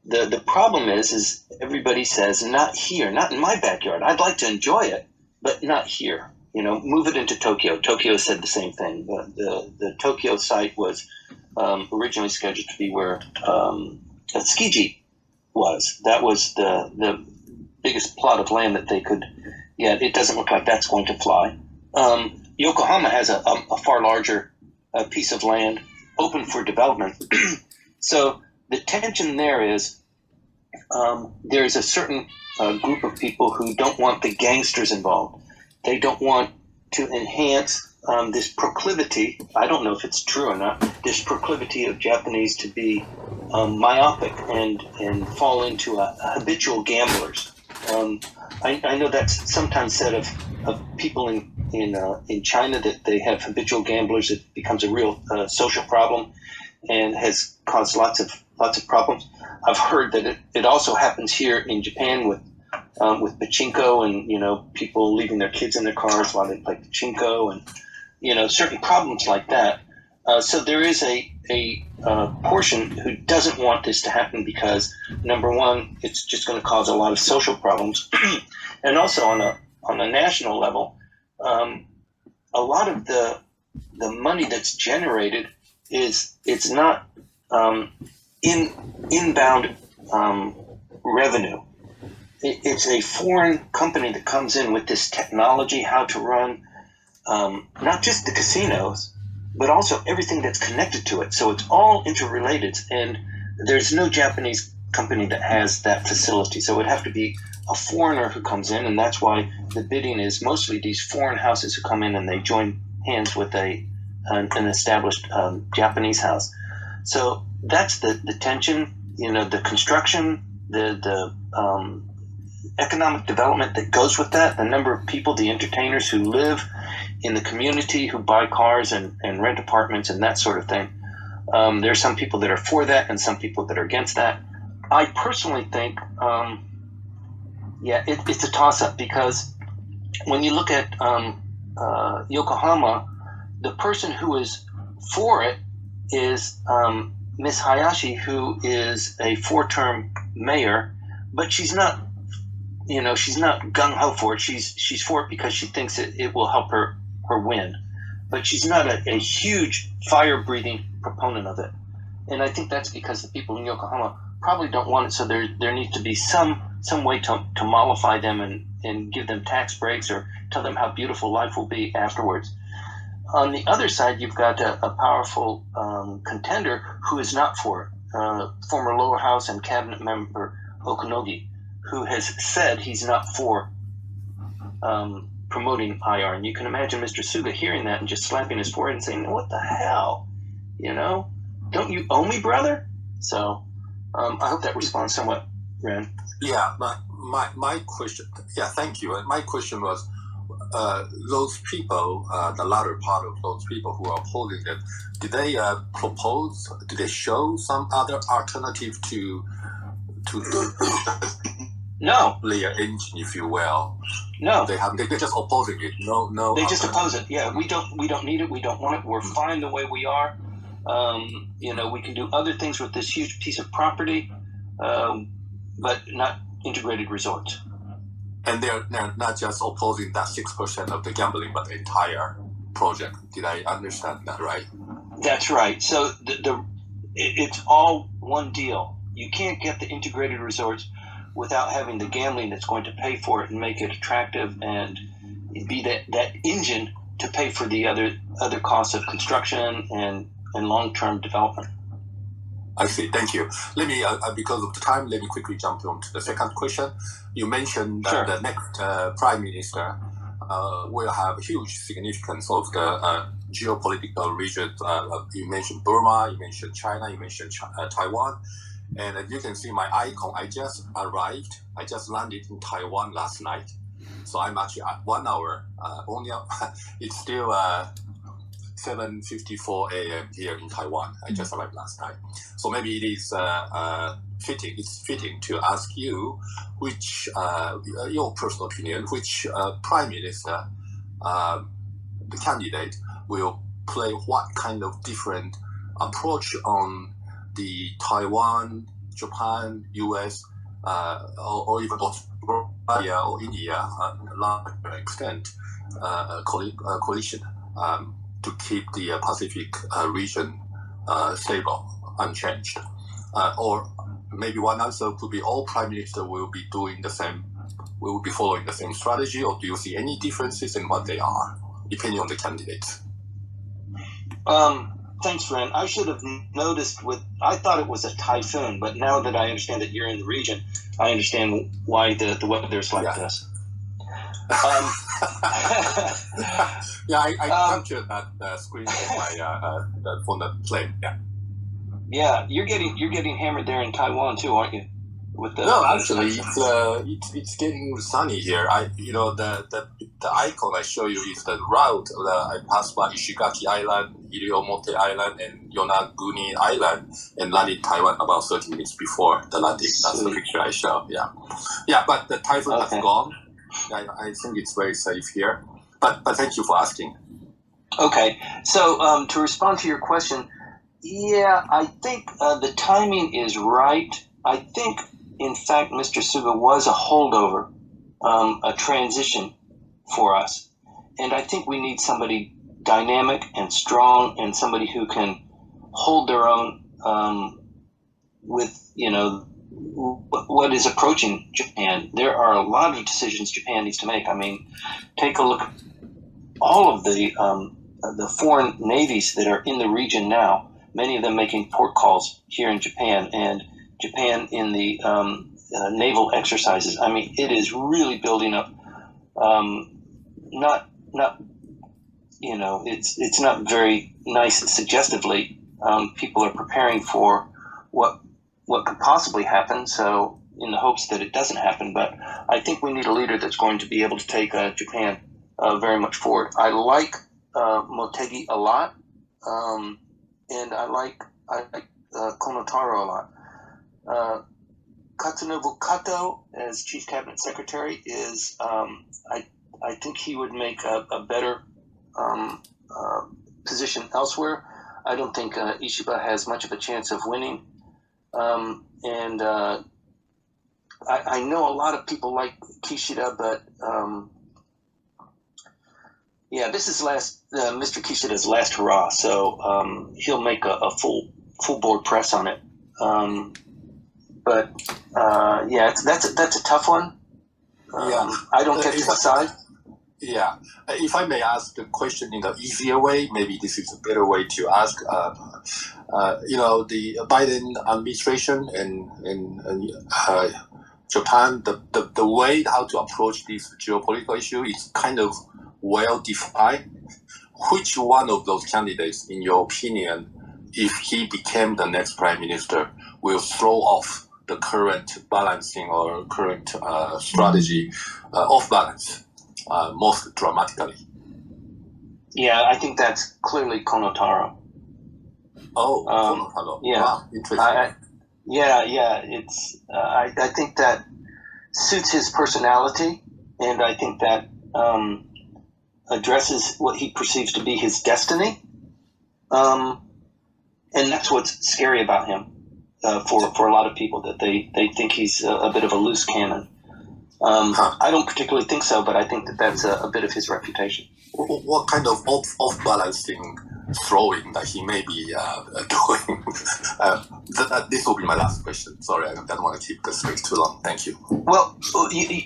The problem is everybody says, not here, not in my backyard. I'd like to enjoy it, but not here. Move it into Tokyo. Tokyo said the same thing. The Tokyo site was originally scheduled to be where Tsukiji was. That was the biggest plot of land that they could get. It doesn't look like that's going to fly. Yokohama has a far larger piece of land open for development. So the tension there is there's a certain group of people who don't want the gangsters involved. They don't want to enhance this proclivity. I don't know if it's true or not. This proclivity of Japanese to be myopic and fall into habitual gamblers. I know that's sometimes said of people in China, that they have habitual gamblers. It becomes a real social problem and has caused lots of problems. I've heard that it also happens here in Japan with pachinko and, people leaving their kids in their cars while they play pachinko and, certain problems like that. So there is a portion who doesn't want this to happen because, number one, it's just going to cause a lot of social problems. And also on a national level, a lot of the money that's generated it's not inbound revenue. It's a foreign company that comes in with this technology, how to run not just the casinos, but also everything that's connected to it. So it's all interrelated, and there's no Japanese company that has that facility. So it would have to be a foreigner who comes in, and that's why the bidding is mostly these foreign houses who come in and they join hands with an established Japanese house. So that's the tension, the construction, the economic development that goes with that, the number of people, the entertainers who live in the community, who buy cars and rent apartments and that sort of thing. There are some people that are for that and some people that are against that. I personally think, it's a toss-up because when you look at Yokohama, the person who is for it is Miss Hayashi, who is a 4-term mayor, but she's not gung-ho for it. She's for it because she thinks it will help her win. But she's not a huge fire-breathing proponent of it. And I think that's because the people in Yokohama probably don't want it, so there needs to be some way to mollify them and give them tax breaks or tell them how beautiful life will be afterwards. On the other side, you've got a powerful contender who is not for it, former lower house and cabinet member Okunogi, who has said he's not for promoting IR. And you can imagine Mr. Suga hearing that and just slapping his forehead and saying, what the hell? Don't you owe me, brother? So I hope that responds somewhat, Ren. Yeah, my question, thank you. My question was, those people, the latter part of those people who are opposing it, did they propose, did they show some other alternative to No. layer engine, if you will? No. They're just opposing it. No. They just oppose it. Yeah, we don't need it. We don't want it. We're fine the way we are. We can do other things with this huge piece of property, but not integrated resorts. And they're not just opposing that 6% of the gambling, but the entire project. Did I understand that right? That's right. So it's all one deal. You can't get the integrated resorts without having the gambling that's going to pay for it and make it attractive and be that engine to pay for the other costs of construction and long-term development. I see. Thank you. Let me, because of the time, let me quickly jump on to the second question. You mentioned that Sure. the next Prime Minister will have huge significance of the geopolitical region. You mentioned Burma, you mentioned China, you mentioned Taiwan. And as you can see my icon, I just landed in Taiwan last night. So I'm actually at 1 hour, it's still 7:54 a.m. here in Taiwan. I just arrived last night. So maybe it is fitting to ask you which, your personal opinion, which Prime Minister, the candidate, will play what kind of different approach on the Taiwan, Japan, US, or even Australia or India, large extent, coalition to keep the Pacific region stable, unchanged. Or maybe one answer could be all Prime Minister will be doing the same, will be following the same strategy, or do you see any differences in what they are, depending on the candidates? Thanks, Ren. I should have noticed I thought it was a typhoon, but now that I understand that you're in the region, I understand why the weather's like this. I captured that screen from my from the plane. Yeah, you're getting hammered there in Taiwan too, aren't you? with the No, actually, it's getting sunny here. The icon I show you is the route that I passed by Ishigaki Island, Iriomote Island, and Yonaguni Island, and landed Taiwan about 30 minutes before the landing. That's the picture I show. Yeah. But the typhoon has gone. I think it's very safe here. But thank you for asking. Okay, so to respond to your question, yeah, I think the timing is right. I think, in fact, Mr. Suga was a holdover, a transition for us. And I think we need somebody dynamic and strong and somebody who can hold their own with, what is approaching Japan. There are a lot of decisions Japan needs to make. I mean, take a look at all of the foreign navies that are in the region now, many of them making port calls here in Japan, and Japan in the naval exercises. I mean, it is really building up. It's not very nice suggestively. People are preparing for what could possibly happen, so in the hopes that it doesn't happen. But I think we need a leader that's going to be able to take Japan very much forward. I like Motegi a lot, and I like Konotaro a lot. Katsunobu Kato as Chief Cabinet Secretary is, I think he would make a better position elsewhere. I don't think Ishiba has much of a chance of winning. And I know a lot of people like Kishida, but this is Mr. Kishida's last hurrah, so he'll make a full board press on it. That's a tough one. I don't get to decide. Yeah, if I may ask the question in an easier way, maybe this is a better way to ask. The Biden administration and Japan, the way how to approach this geopolitical issue is kind of well defined. Which one of those candidates, in your opinion, if he became the next prime minister, will throw off the current balancing or current strategy off balance most dramatically? Yeah, I think that's clearly Konotaro. Oh, Konotaro. Yeah. Wow, interesting. It's. I think that suits his personality, and I think that addresses what he perceives to be his destiny. And that's what's scary about him for a lot of people, that they think he's a bit of a loose cannon. I don't particularly think so, but I think that's a bit of his reputation. What kind of off-balancing throwing that he may be doing? This will be my last question. Sorry, I don't want to keep the space too long. Thank you. Well,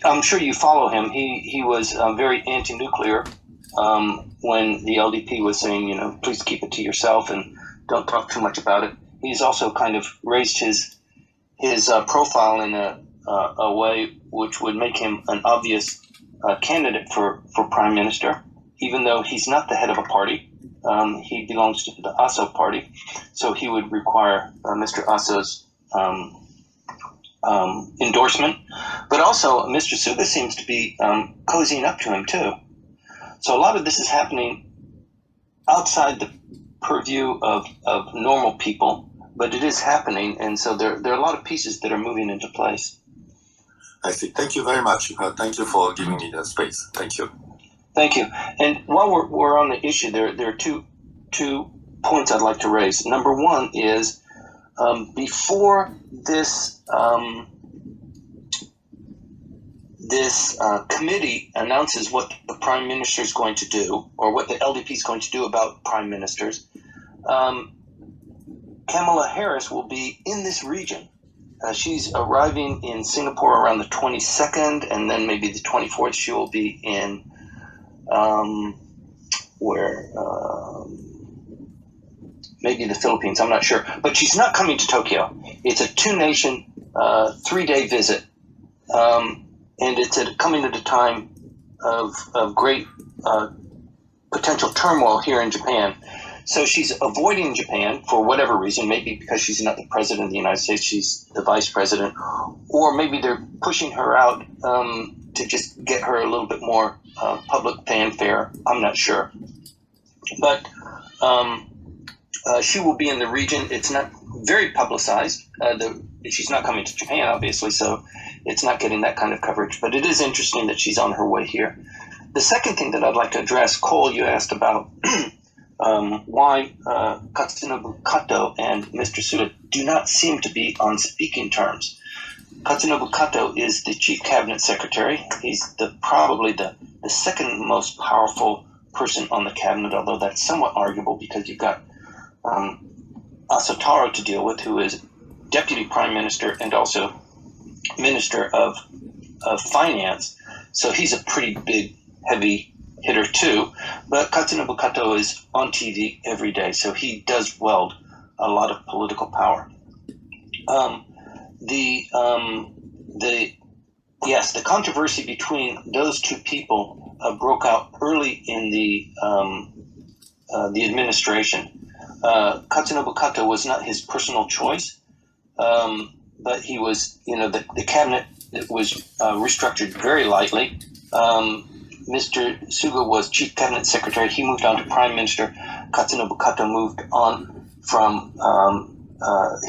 I'm sure you follow him. He was very anti-nuclear when the LDP was saying, please keep it to yourself and don't talk too much about it. He's also kind of raised his profile in a way which would make him an obvious candidate for prime minister, even though he's not the head of a party. He belongs to the Aso party, so he would require Mr. Aso's endorsement. But also, Mr. Suga seems to be cozying up to him, too. So a lot of this is happening outside the purview of normal people, but it is happening, and so there are a lot of pieces that are moving into place. I see. Thank you very much. Thank you for giving me the space. Thank you. Thank you. And while we're on the issue, there are two points I'd like to raise. Number one is before this committee announces what the prime minister is going to do, or what the LDP is going to do about prime ministers, Kamala Harris will be in this region. She's arriving in Singapore around the 22nd, and then maybe the 24th she will be in maybe the Philippines, I'm not sure. But she's not coming to Tokyo. It's a 2-nation, 3-day visit. And it's coming at a time of great potential turmoil here in Japan. So she's avoiding Japan for whatever reason, maybe because she's not the president of the United States, she's the vice president, or maybe they're pushing her out to just get her a little bit more public fanfare. I'm not sure. But she will be in the region. It's not very publicized. She's not coming to Japan, obviously, so it's not getting that kind of coverage. But it is interesting that she's on her way here. The second thing that I'd like to address, Cole, you asked about why Katsunobu Kato and Mr. Suda do not seem to be on speaking terms. Katsunobu Kato is the chief cabinet secretary. He's probably the second most powerful person on the cabinet, although that's somewhat arguable because you've got Asotaro to deal with, who is deputy prime minister and also minister of finance. So he's a pretty big, heavy hitter too. But Katsunobu Kato is on TV every day, so he does wield a lot of political power. The controversy between those two people broke out early in the administration. Katsunobu Kato was not his personal choice, but he was, the cabinet was restructured very lightly. Mr. Suga was chief cabinet secretary. He moved on to prime minister. Katsunobu Kato moved on from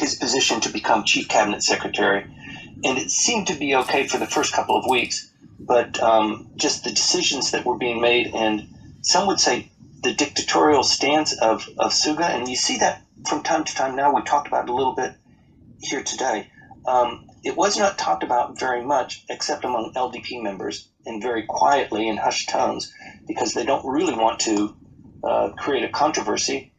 his position to become chief cabinet secretary. And it seemed to be okay for the first couple of weeks, but just the decisions that were being made, and some would say the dictatorial stance of Suga, and you see that from time to time now. We talked about it a little bit here today. It was not talked about very much except among LDP members, and very quietly in hushed tones, because they don't really want to create a controversy.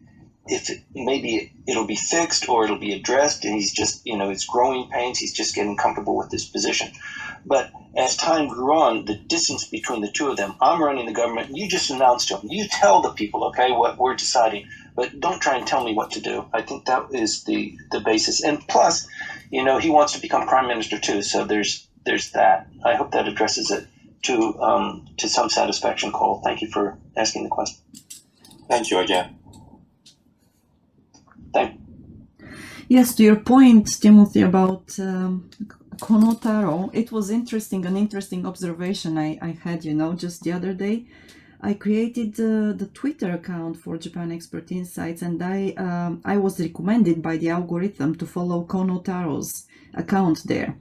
Maybe it'll be fixed or it'll be addressed, and he's just, it's growing pains. He's just getting comfortable with this position. But as time grew on, the distance between the two of them, I'm running the government, you just announce to them, you tell the people, okay, what we're deciding, but don't try and tell me what to do. I think that is the basis. And plus, he wants to become prime minister too, so there's that. I hope that addresses it to some satisfaction, Cole. Thank you for asking the question. Thank you again. Yes, to your point, Timothy, about Konotaro, it was an interesting observation I had, just the other day. I created the Twitter account for Japan Expert Insights, and I was recommended by the algorithm to follow Konotaro's account there.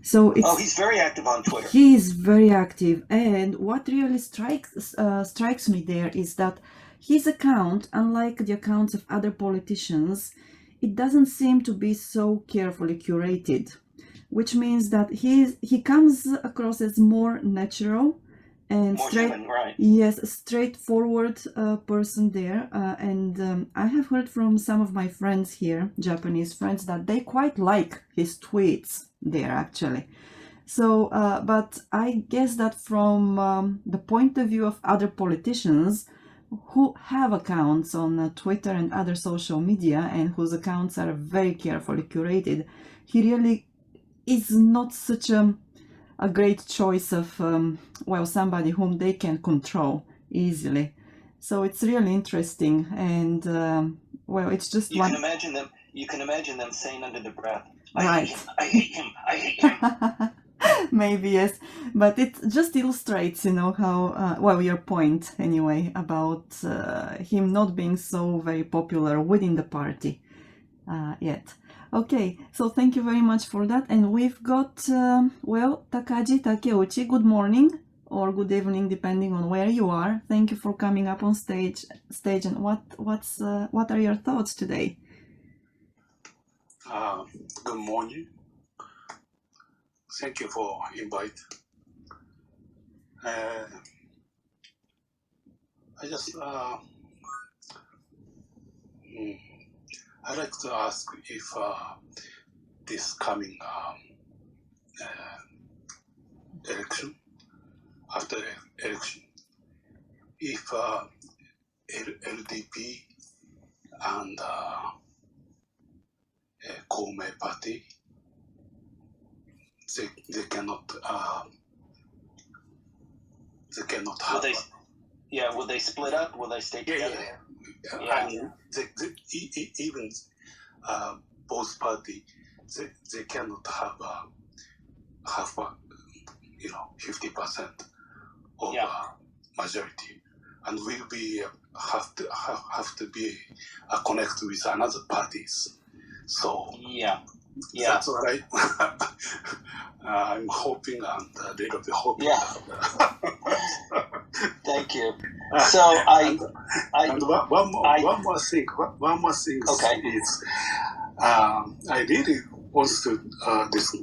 So he's very active on Twitter. He is very active, and what really strikes me there is that his account, unlike the accounts of other politicians, it doesn't seem to be so carefully curated, which means that he comes across as more natural and more human, right? Yes, straightforward person there. And I have heard from some of my friends here, Japanese friends, that they quite like his tweets there actually. So, but I guess that from the point of view of other politicians who have accounts on Twitter and other social media, and whose accounts are very carefully curated, he really is not such a great choice of somebody whom they can control easily. So it's really interesting, and it's just you can imagine them saying under their breath, I hate him. Maybe, yes, but it just illustrates, how, your point anyway, about him not being so very popular within the party yet. Okay, so thank you very much for that. And we've got, Takaji Takeuchi, good morning or good evening, depending on where you are. Thank you for coming up on stage. And what are your thoughts today? Good morning. Thank you for invite. I just I'd like to ask if this coming election, after election, if LDP and Koumei party, they cannot have. Will they split up? Will they stay together? I mean, even both parties, they cannot have a 50% of majority, and will be have to be connect with another parties. So that's what I'm hoping, and they will be hoping. Thank you. So one more thing. Okay. Is I really want to this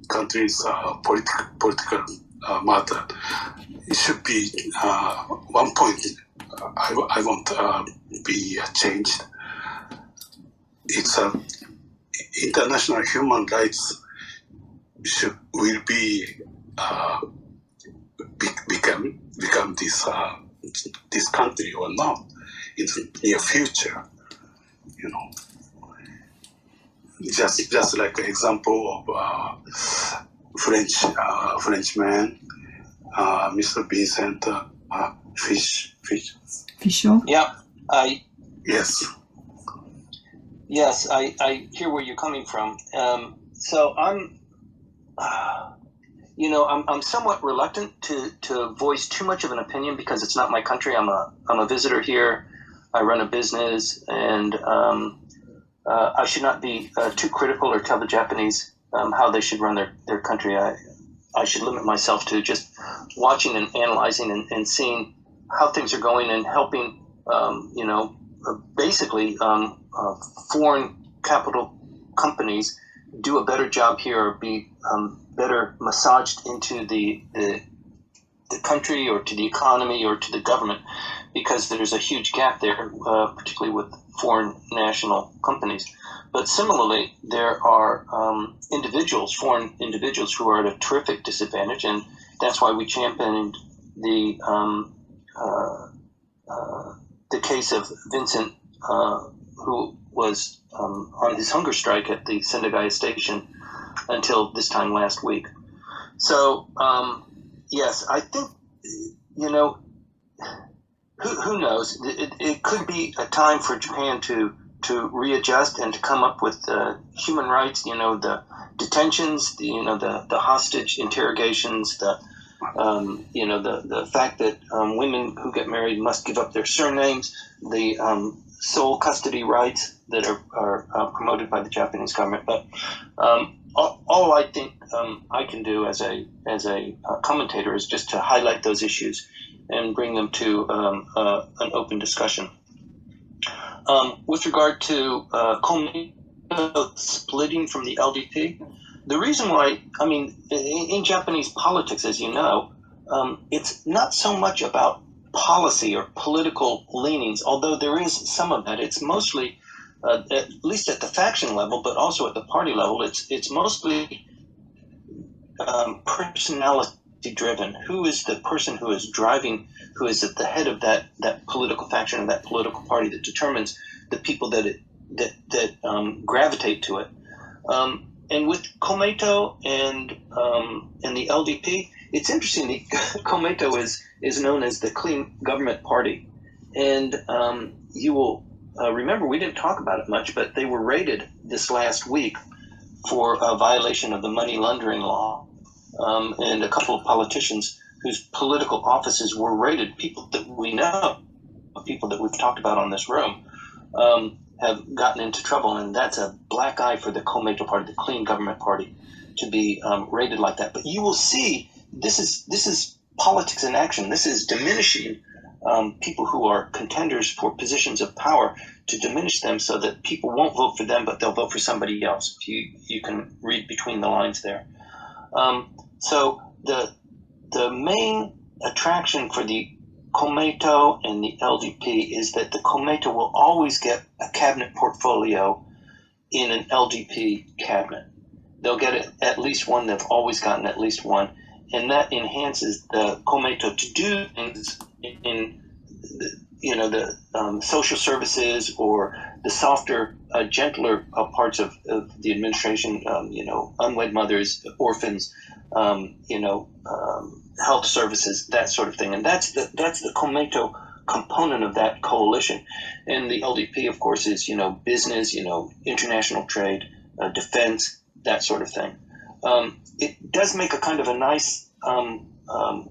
country's political matter. It should be one point. I want be changed. It's international human rights will be become this country or not in the near future. Just like an example of Frenchman, Mr. Vincent Fisher. Yeah, Yes. Yes, I hear where you're coming from. So I'm somewhat reluctant to voice too much of an opinion because it's not my country. I'm a visitor here. I run a business, and I should not be too critical or tell the Japanese how they should run their country. I should limit myself to just watching and analyzing and seeing how things are going and helping, basically foreign capital companies do a better job here or be better massaged into the country or to the economy or to the government, because there's a huge gap there, particularly with foreign national companies. But similarly, there are foreign individuals who are at a terrific disadvantage, and that's why we championed the case of Vincent, who was on his hunger strike at the Sendagaya station until this time last week. So, yes, I think, who knows? It could be a time for Japan to readjust and to come up with human rights, the detentions, the hostage interrogations, the fact that women who get married must give up their surnames, the sole custody rights that are promoted by the Japanese government. But all I think I can do as a commentator is just to highlight those issues and bring them to an open discussion. With regard to Komeito splitting from the LDP, the reason why, in Japanese politics, as you know, it's not so much about policy or political leanings, although there is some of that. It's mostly, at least at the faction level, but also at the party level, it's mostly personality driven. Who is the person who is driving, who is at the head of that political faction or that political party that determines the people that gravitate to it. And with Komeito and the LDP, it's interesting. The Komeito is known as the Clean Government Party, and you will remember we didn't talk about it much, but they were raided this last week for a violation of the money laundering law, and a couple of politicians whose political offices were raided, people that we know, people that we've talked about on this room, have gotten into trouble, and that's a black eye for the Komeito Party, the Clean Government Party, to be raided like that. But you will see this is politics in action. This is diminishing people who are contenders for positions of power, to diminish them so that people won't vote for them, but they'll vote for somebody else. You can read between the lines there. So the main attraction for the Komeito and the LDP is that the Komeito will always get a cabinet portfolio in an LDP cabinet. They'll get at least one. They've always gotten at least one, and that enhances the Komeito to do things in the social services or the softer, gentler parts of the administration. Unwed mothers, orphans, health services, that sort of thing. And that's the Komeito component of that coalition. And the LDP, of course, is, business, international trade, defense, that sort of thing. It does make a kind of a nice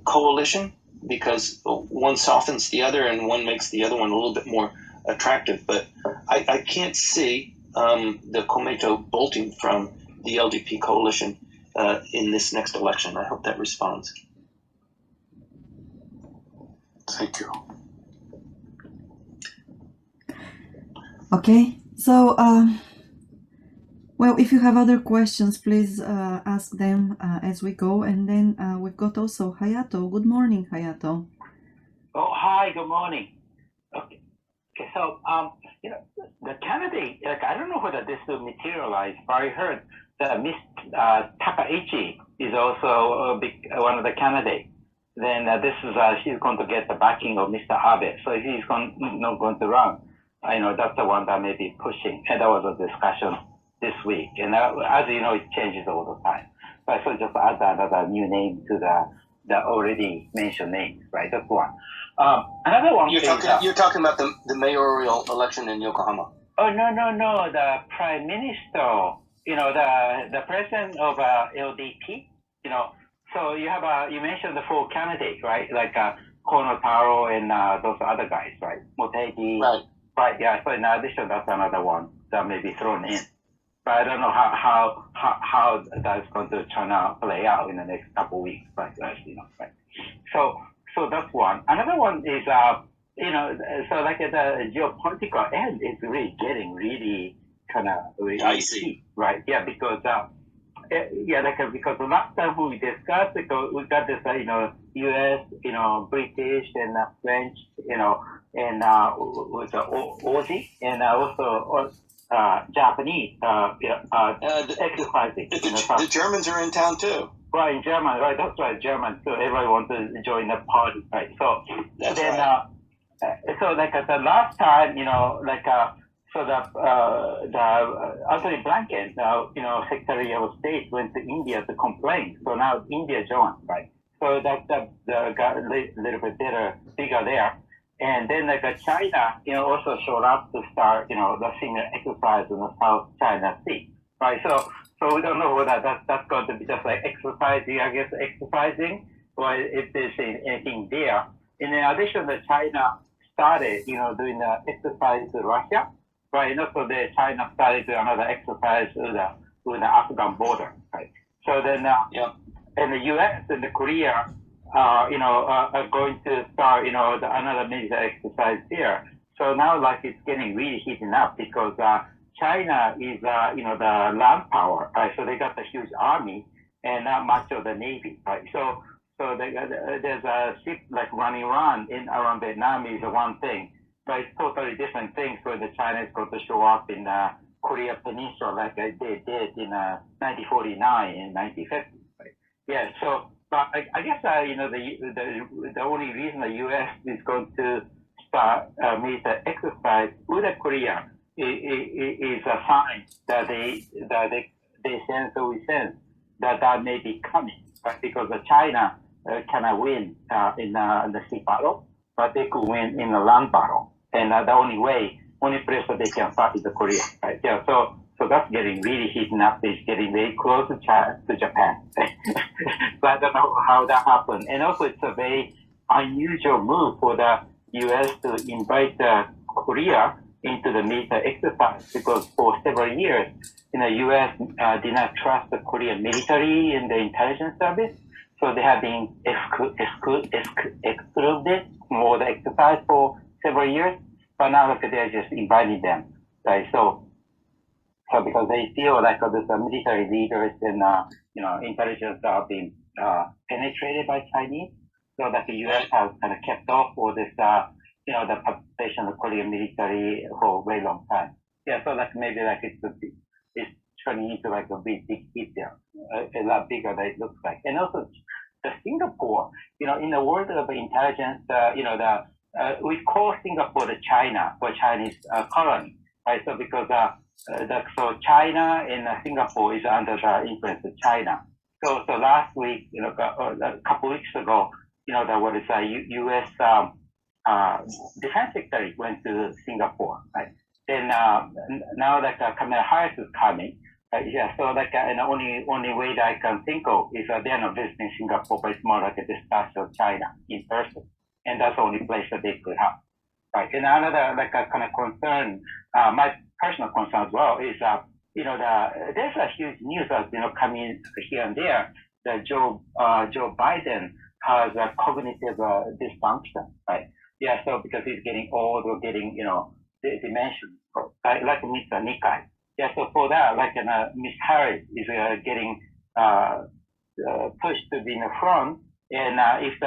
coalition, because one softens the other and one makes the other one a little bit more attractive. But I can't see the Komeito bolting from the LDP coalition in this next election. I hope that responds. Thank you. Okay, so well, if you have other questions, please ask them as we go. And then we've got also Hayato. Good morning, Hayato. Oh, hi, good morning. Okay, so, the candidate, I don't know whether this will materialize, but I heard that Miss Takaichi is also one of the candidates. Then she's going to get the backing of Mr. Abe, so he's not going to run. I know that's the one that may be pushing, and that was a discussion this week. And as you know, it changes all the time. But so just add another new name to the already mentioned names, right? That's one. Another one. You're talking about the mayoral election in Yokohama. Oh no! The prime minister, the president of LDP, So you mentioned the four candidates, right? Like Kono Taro and those other guys, right? Motegi. Right. Right. Yeah. So in addition, that's another one that may be thrown in. But I don't know how that's going to play out in the next couple of weeks, right? Right. So that's one. Another one is so like the geopolitical end is really getting really kind of dicey, right? Yeah, because because the last time we discussed, we got this U.S., British and French, and with the Aussie and also Japanese exercising. The Germans are in town too. Right, in German, right? That's right, German. So everybody wants to join the party, right? So that's then, right. So like the last time, so the Anthony Blinken, Secretary of State, went to India to complain. So now India joined, right? So that got a little bit bigger there. And then China, also showed up to start, the similar exercise in the South China Sea, right? So we don't know whether that's going to be just like exercising, or if there's anything there. In addition, China started, doing the exercise to Russia, right? And also China started doing another exercise with the Afghan border, right? So then, and the U.S. and the Korea, are going to start, another major exercise there. So now, it's getting really heating up because China is, the land power, right? So they got a huge army and not much of the navy, right? So there's a ship running around Vietnam is one thing, but it's totally different things where the China is going to show up in Korea Peninsula like they did in 1949 and 1950, right? Yeah, so. But I guess the only reason the U.S. is going to start military exercise with Korea is a sign that they sense or we sense that may be coming, right? Because China cannot win in the sea battle, but they could win in the land battle, and the only place that they can fight is Korea, right? Yeah, so that's getting really heating up. It's getting very close to Japan. So I don't know how that happened. And also, it's a very unusual move for the U.S. to invite Korea into the military exercise because for several years, the U.S. did not trust the Korean military and the intelligence service. So they have been excluded from the exercise for several years. But now they're just inviting them, right? So because they feel like the military leaders and intelligence are being penetrated by Chinese, so that the U.S. has kind of kept off all this, the participation of the Korean military for a very long time. Yeah, so maybe it's turning into a big hit there, a lot bigger than it looks like. And also the Singapore, in the world of intelligence, we call Singapore the China or Chinese colony, right? So because so China and Singapore is under the influence of China. So last week, a couple weeks ago, there was a U.S. defense secretary went to Singapore, right? Then now like Kamala Harris is coming. Yeah, so like and the only way that I can think of is they're not visiting Singapore, but it's more like a discussion of China in person, and that's the only place that they could have. Right. And another like a kind of concern, my personal concern as well is there's a huge news that's coming here and there that Joe Biden has a cognitive dysfunction, right? Yeah, so because he's getting old or getting dementia, like Mr. Nikai. Yeah, so for that, like Miss Harris is getting pushed to be in the front, and if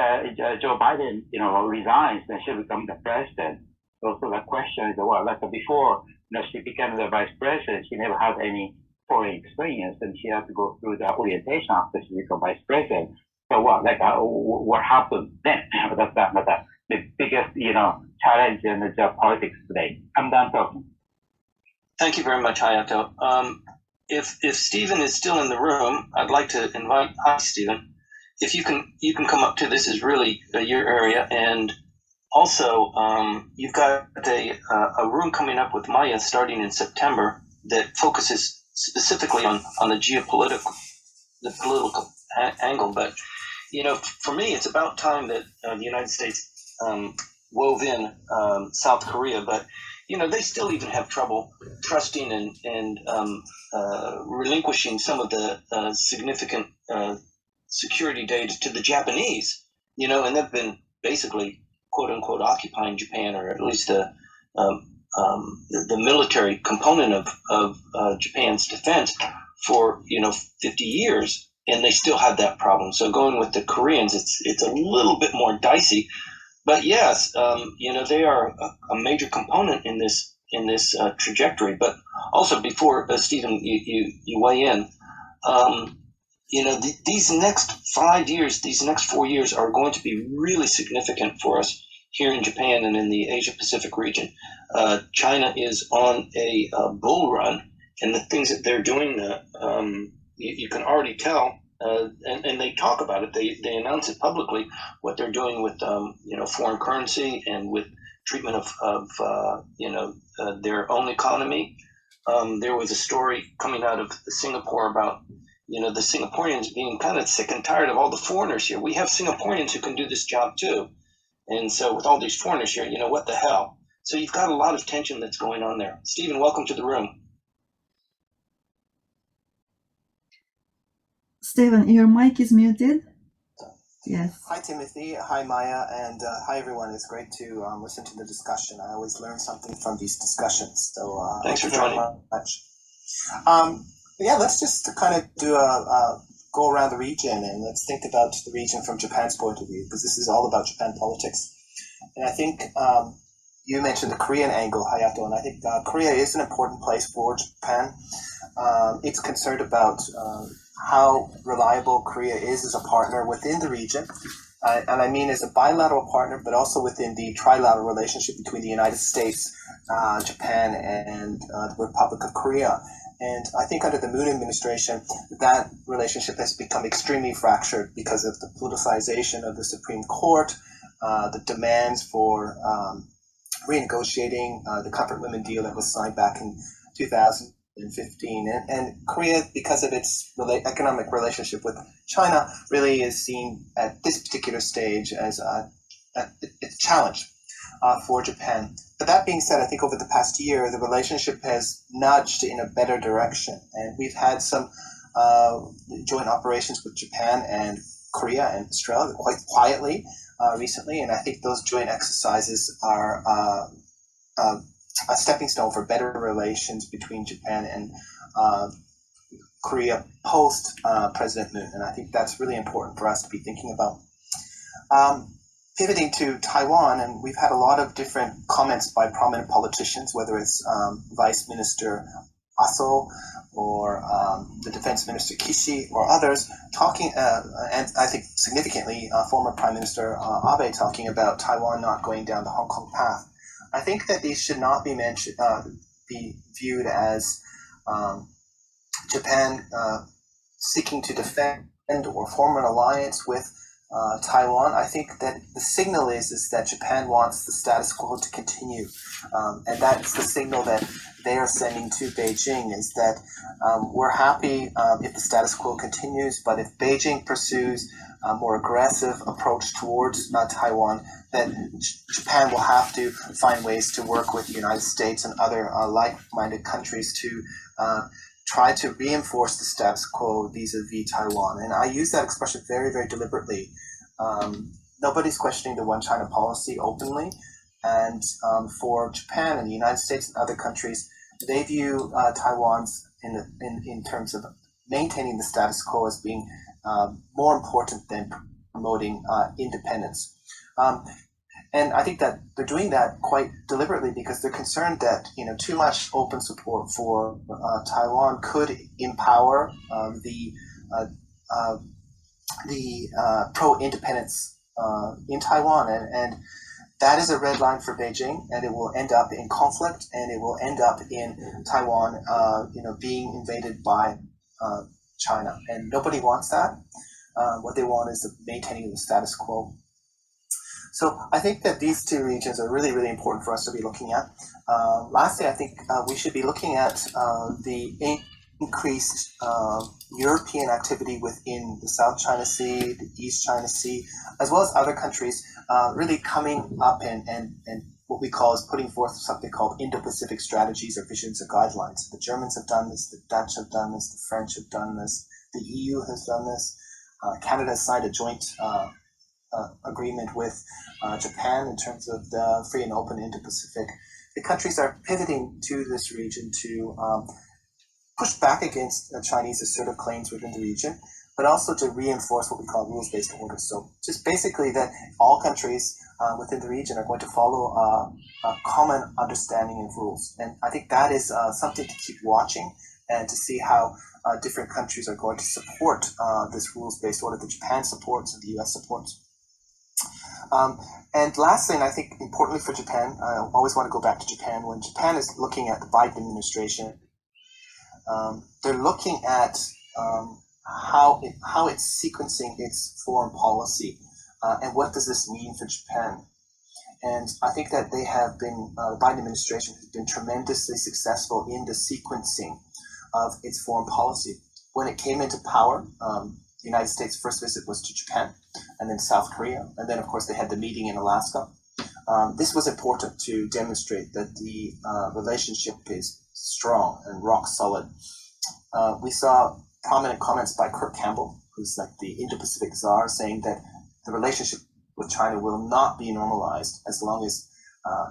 Joe Biden resigns, then she'll become the president. So the question is, well, like before, she became the vice president, she never had any foreign experience, and she had to go through the orientation after she became vice president. So what happened then? That's the biggest challenge in the politics today. I'm done talking. Thank you very much, Hayato. If Stephen is still in the room, I'd like to invite. Hi, Stephen. If you can come up to this is really your area, and also you've got a room coming up with Maya starting in September that focuses specifically on the political angle. But for me, it's about time that the United States wove in South Korea, but they still even have trouble trusting and relinquishing some of the significant security data to the Japanese, and they've been basically quote unquote occupying Japan, or at least the military component of Japan's defense for 50 years, and they still have that problem. So going with the Koreans, it's a little bit more dicey. But yes, they are a major component in this trajectory. But also, before Stephen, you weigh in, these next 5 years, these next 4 years are going to be really significant for us here in Japan and in the Asia Pacific region. China is on a bull run, and the things that they're doing, you can already tell. And they talk about it. They announce it publicly what they're doing with foreign currency and with treatment of their own economy. There was a story coming out of Singapore about the Singaporeans being kind of sick and tired of all the foreigners here. We have Singaporeans who can do this job too, and so with all these foreigners here, what the hell? So you've got a lot of tension that's going on there. Stephen, welcome to the room. Stephen, your mic is muted. Yes. Hi, Timothy. Hi, Maya. And hi, everyone. It's great to listen to the discussion. I always learn something from these discussions. So thanks for joining. Much. Let's just kind of do a go around the region, and let's think about the region from Japan's point of view, because this is all about Japan politics. And I think you mentioned the Korean angle, Hayato, and I think Korea is an important place for Japan. It's concerned about how reliable Korea is as a partner within the region. And I mean as a bilateral partner, but also within the trilateral relationship between the United States, Japan, and the Republic of Korea. And I think under the Moon administration, that relationship has become extremely fractured because of the politicization of the Supreme Court, the demands for renegotiating the Comfort Women deal that was signed back in 2015. And Korea, because of its economic relationship with China, really is seen at this particular stage as a challenge for Japan. But that being said, I think over the past year, the relationship has nudged in a better direction. And we've had some joint operations with Japan and Korea and Australia quite quietly recently. And I think those joint exercises are a stepping stone for better relations between Japan and Korea post President Moon. And I think that's really important for us to be thinking about. Pivoting to Taiwan, and we've had a lot of different comments by prominent politicians, whether it's Vice Minister Aso or the Defense Minister Kishi or others, talking, and I think significantly former Prime Minister Abe talking about Taiwan not going down the Hong Kong path. I think that these should not be be viewed as Japan seeking to defend or form an alliance with Taiwan. I think that the signal is that Japan wants the status quo to continue, and that's the signal that they are sending to Beijing, is that we're happy if the status quo continues, but if Beijing pursues a more aggressive approach towards Taiwan, then Japan will have to find ways to work with the United States and other like-minded countries to try to reinforce the status quo vis-a-vis Taiwan. And I use that expression very, very deliberately. Nobody's questioning the one China policy openly. And for Japan and the United States and other countries, they view Taiwan's in terms of maintaining the status quo as being more important than promoting independence. And I think that they're doing that quite deliberately because they're concerned that too much open support for Taiwan could empower the pro-independence in Taiwan, and that is a red line for Beijing, and it will end up in conflict, and it will end up in Taiwan, being invaded by China, and nobody wants that. What they want is maintaining the status quo. So I think that these two regions are really, really important for us to be looking at. Lastly, I think we should be looking at the increased European activity within the South China Sea, the East China Sea, as well as other countries really coming up and what we call is putting forth something called Indo-Pacific strategies or visions or guidelines. The Germans have done this, the Dutch have done this, the French have done this, the EU has done this. Canada has signed a joint agreement with Japan in terms of the free and open Indo-Pacific. The countries are pivoting to this region to push back against Chinese assertive claims within the region, but also to reinforce what we call rules-based orders. So just basically that all countries within the region are going to follow a common understanding of rules. And I think that is something to keep watching and to see how different countries are going to support this rules-based order that Japan supports and the US supports. And last thing, I think importantly for Japan, I always want to go back to Japan. When Japan is looking at the Biden administration, they're looking at how it's sequencing its foreign policy, and what does this mean for Japan. And I think that they have been, the Biden administration has been tremendously successful in the sequencing of its foreign policy. When it came into power, the United States' first visit was to Japan, and then South Korea, and then of course they had the meeting in Alaska. This was important to demonstrate that the relationship is strong and rock solid. We saw prominent comments by Kirk Campbell, who's like the Indo-Pacific czar, saying that the relationship with China will not be normalized as long as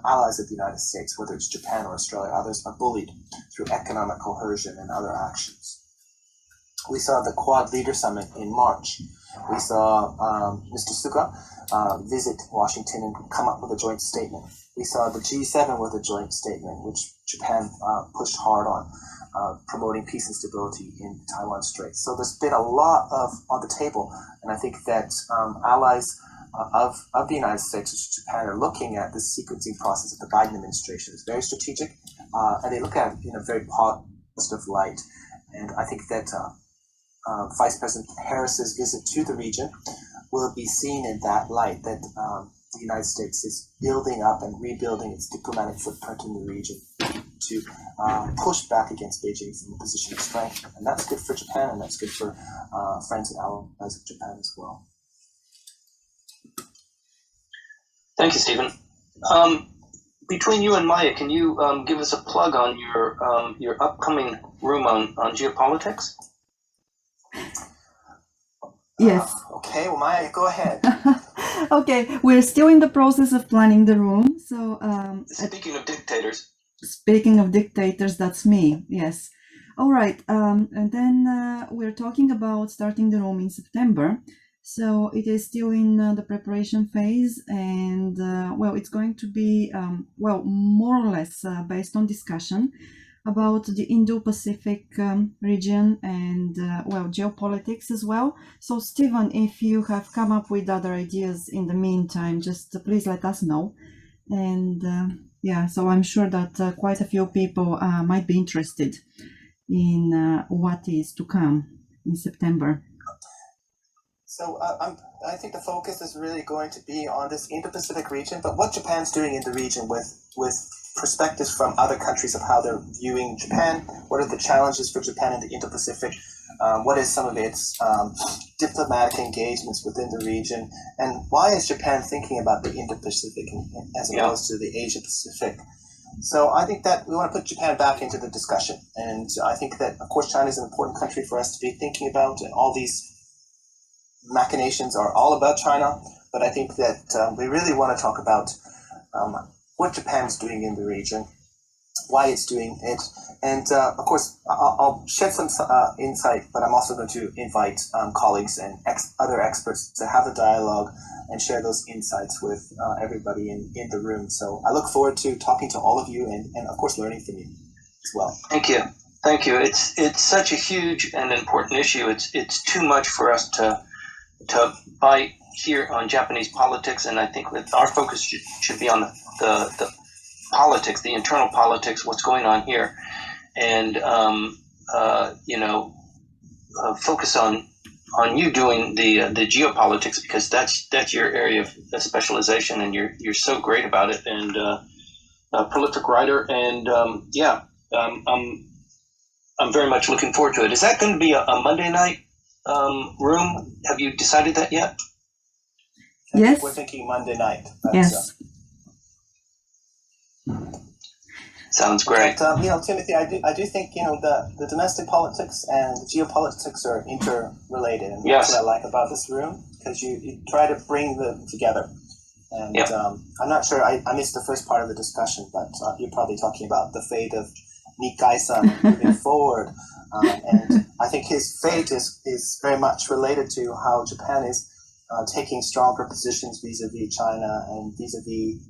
allies of the United States, whether it's Japan or Australia, others, are bullied through economic coercion and other actions. We saw the Quad Leader Summit in March. We saw Mr. Suga visit Washington and come up with a joint statement. We saw the G7 with a joint statement, which Japan pushed hard on, promoting peace and stability in Taiwan Strait. So there's been a lot on the table, and I think that allies of the United States, such as Japan, are looking at this sequencing process of the Biden administration. It's very strategic, and they look at it in a very positive light. And I think that Vice President Harris's visit to the region will be seen in that light, that the United States is building up and rebuilding its diplomatic footprint in the region to push back against Beijing from a position of strength. And that's good for Japan, and that's good for friends and allies of Japan as well. Thank you, Stephen. Between you and Maya, can you give us a plug on your upcoming room on geopolitics? Yes. Okay, well, Maya, go ahead. Okay, we're still in the process of planning the room. So, speaking of dictators. Speaking of dictators, that's me. Yes. All right. And then we're talking about starting the room in September. So it is still in the preparation phase, and well, it's going to be well, more or less based on discussion about the Indo-Pacific region and well, geopolitics as well. So Stephen, if you have come up with other ideas in the meantime, just please let us know. And yeah, so I'm sure that quite a few people might be interested in what is to come in September. So I think the focus is really going to be on this Indo-Pacific region, but what Japan's doing in the region with perspectives from other countries of how they're viewing Japan. What are the challenges for Japan in the Indo-Pacific? What is some of its diplomatic engagements within the region? And why is Japan thinking about the Indo-Pacific as opposed to the Asia-Pacific? So I think that we want to put Japan back into the discussion. And I think that, of course, China is an important country for us to be thinking about, and all these machinations are all about China. But I think that we really want to talk about what Japan's doing in the region, why it's doing it. And of course, I'll shed some insight, but I'm also going to invite colleagues and other experts to have a dialogue and share those insights with everybody in the room. So I look forward to talking to all of you and of course, learning from you as well. Thank you. Thank you. It's such a huge and important issue. It's too much for us to bite here on Japanese politics, and I think that our focus should be on the politics, the internal politics, what's going on here, and focus on you doing the geopolitics, because that's your area of specialization, and you're so great about it, and a prolific writer, and I'm very much looking forward to it. Is that going to be a Monday night room? Have you decided that yet? Yes. We're thinking Monday night. Yes. Sounds great. But, Timothy, I do think, the domestic politics and the geopolitics are interrelated. And that's what I like about this room, because you try to bring them together. And I'm not sure, I missed the first part of the discussion, but you're probably talking about the fate of Nikai-san moving forward. And I think his fate is very much related to how Japan is taking stronger positions vis-a-vis China and vis-a-vis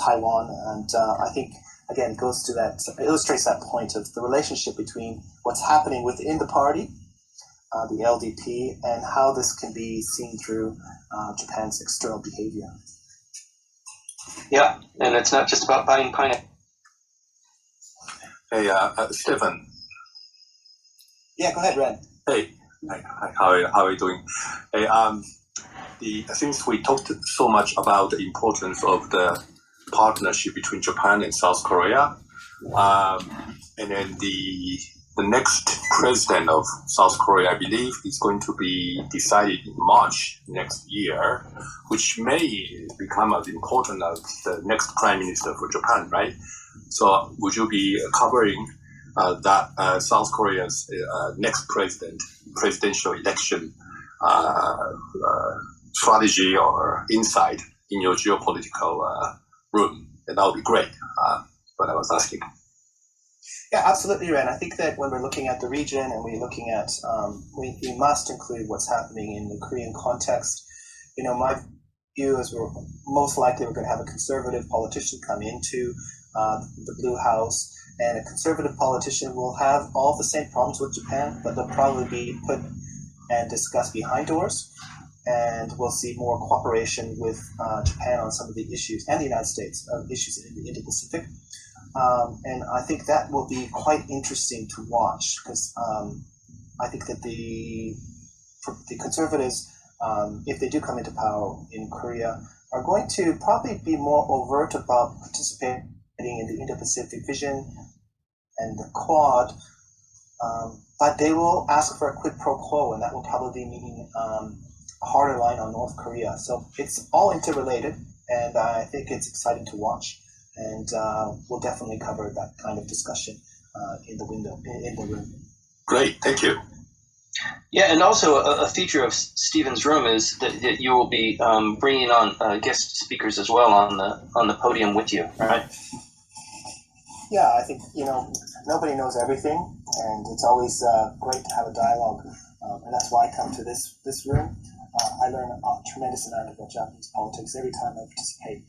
Taiwan. And I think, again, illustrates that point of the relationship between what's happening within the party, the LDP, and how this can be seen through Japan's external behavior. Yeah, and it's not just about buying pineapple. Hey, Stephen. Yeah, go ahead, Ren. Hey, how are you doing? Hey, since we talked so much about the importance of the partnership between Japan and South Korea, and then the next president of South Korea, I believe, is going to be decided in March next year, which may become as important as the next prime minister for Japan, right? So would you be covering that South Korea's next presidential election strategy or insight in your geopolitical room? And that would be great. But I was asking. Yeah, absolutely, Ren. I think that when we're looking at the region and we're looking at, we must include what's happening in the Korean context. My view is we're going to have a conservative politician come into the Blue House, and a conservative politician will have all the same problems with Japan, but they'll probably be put and discussed behind doors, and we'll see more cooperation with Japan on some of the issues, and the United States, issues in the Indo-Pacific. And I think that will be quite interesting to watch, because I think that the conservatives, if they do come into power in Korea, are going to probably be more overt about participating in the Indo-Pacific vision and the Quad, but they will ask for a quid pro quo, and that will probably mean a harder line on North Korea. So it's all interrelated, and I think it's exciting to watch. And we'll definitely cover that kind of discussion in the room. Great, thank you. Yeah, and also a feature of Stephen's room is that you will be bringing on guest speakers as well on the podium with you, right? Yeah, I think nobody knows everything, and it's always great to have a dialogue, and that's why I come to this room. I learn a tremendous amount about Japanese politics every time I participate,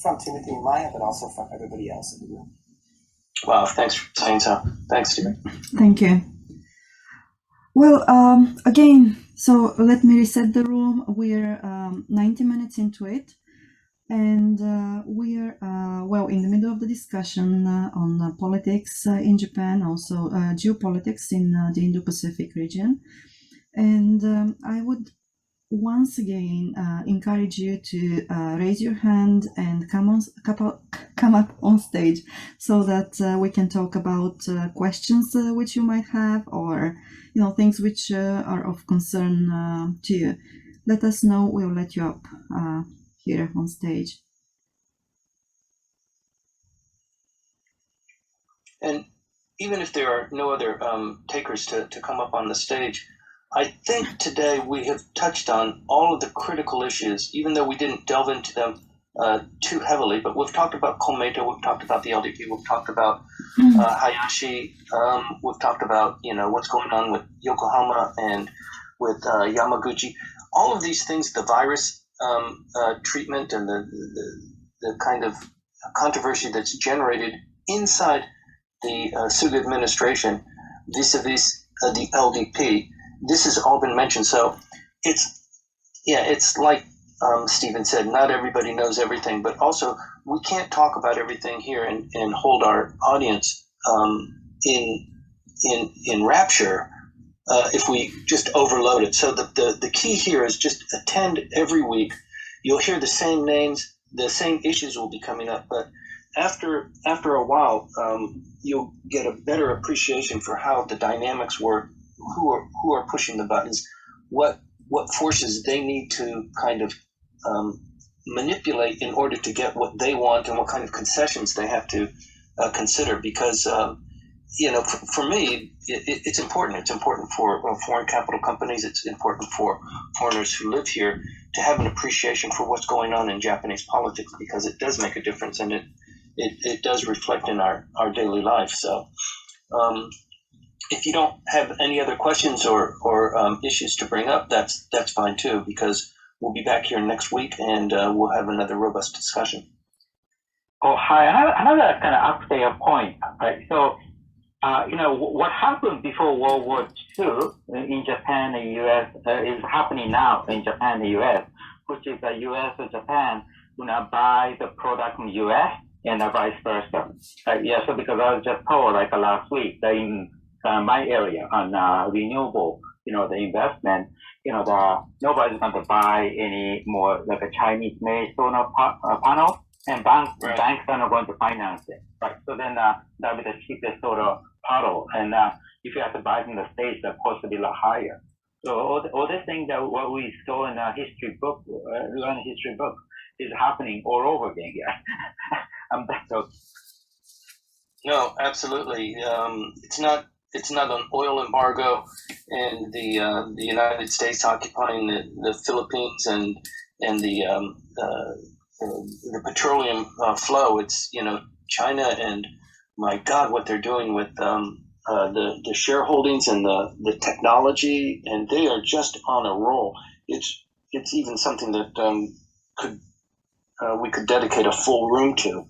from Timothy and Maya, but also from everybody else in the room. Wow, thanks for saying so. Thanks, Stephen. Thank you. Well, again, so let me reset the room. We're 90 minutes into it, and we're in the middle of the discussion on politics in Japan, also geopolitics in the Indo-Pacific region. And I would once again encourage you to raise your hand and come up on stage so that we can talk about questions which you might have, or things which are of concern to you. Let us know. We'll let you up here on stage. And even if there are no other takers to come up on the stage, I think today we have touched on all of the critical issues, even though we didn't delve into them too heavily. But we've talked about Komeito, we've talked about the LDP, we've talked about Hayashi, we've talked about what's going on with Yokohama and with Yamaguchi. All of these things, the virus treatment and the kind of controversy that's generated inside the Suga administration vis-a-vis the LDP. This has all been mentioned. So it's like Stephen said, not everybody knows everything, but also we can't talk about everything here and hold our audience in rapture if we just overload it. So the key here is just attend every week. You'll hear the same names, the same issues will be coming up, but after a while, you'll get a better appreciation for how the dynamics work, who are pushing the buttons, what forces they need to kind of manipulate in order to get what they want, and what kind of concessions they have to consider. Because for me, it's important. It's important for foreign capital companies. It's important for foreigners who live here to have an appreciation for what's going on in Japanese politics, because it does make a difference, and it does reflect in our daily life. So if you don't have any other questions or issues to bring up, that's fine too, because we'll be back here next week and we'll have another robust discussion. Oh, hi. Another kind of update point. Right? So, what happened before World War II in Japan and U.S. Is happening now in Japan and U.S., which is the U.S. and Japan buy the product from U.S. and vice versa. So because I was just told last week that in my area on renewable, the investment, nobody's going to buy any more like a Chinese-made solar panel, and banks are not going to finance it. Right. So then that'll be the cheapest solar panel, and if you have to buy it in the States, the cost will be a lot higher. So all the things that what we saw in a history book, is happening all over again. Yeah. No, absolutely. It's not an oil embargo and the United States occupying the Philippines and the petroleum flow. It's China, and my God, what they're doing with the shareholdings and the technology, and they are just on a roll. It's even something that we could dedicate a full room to.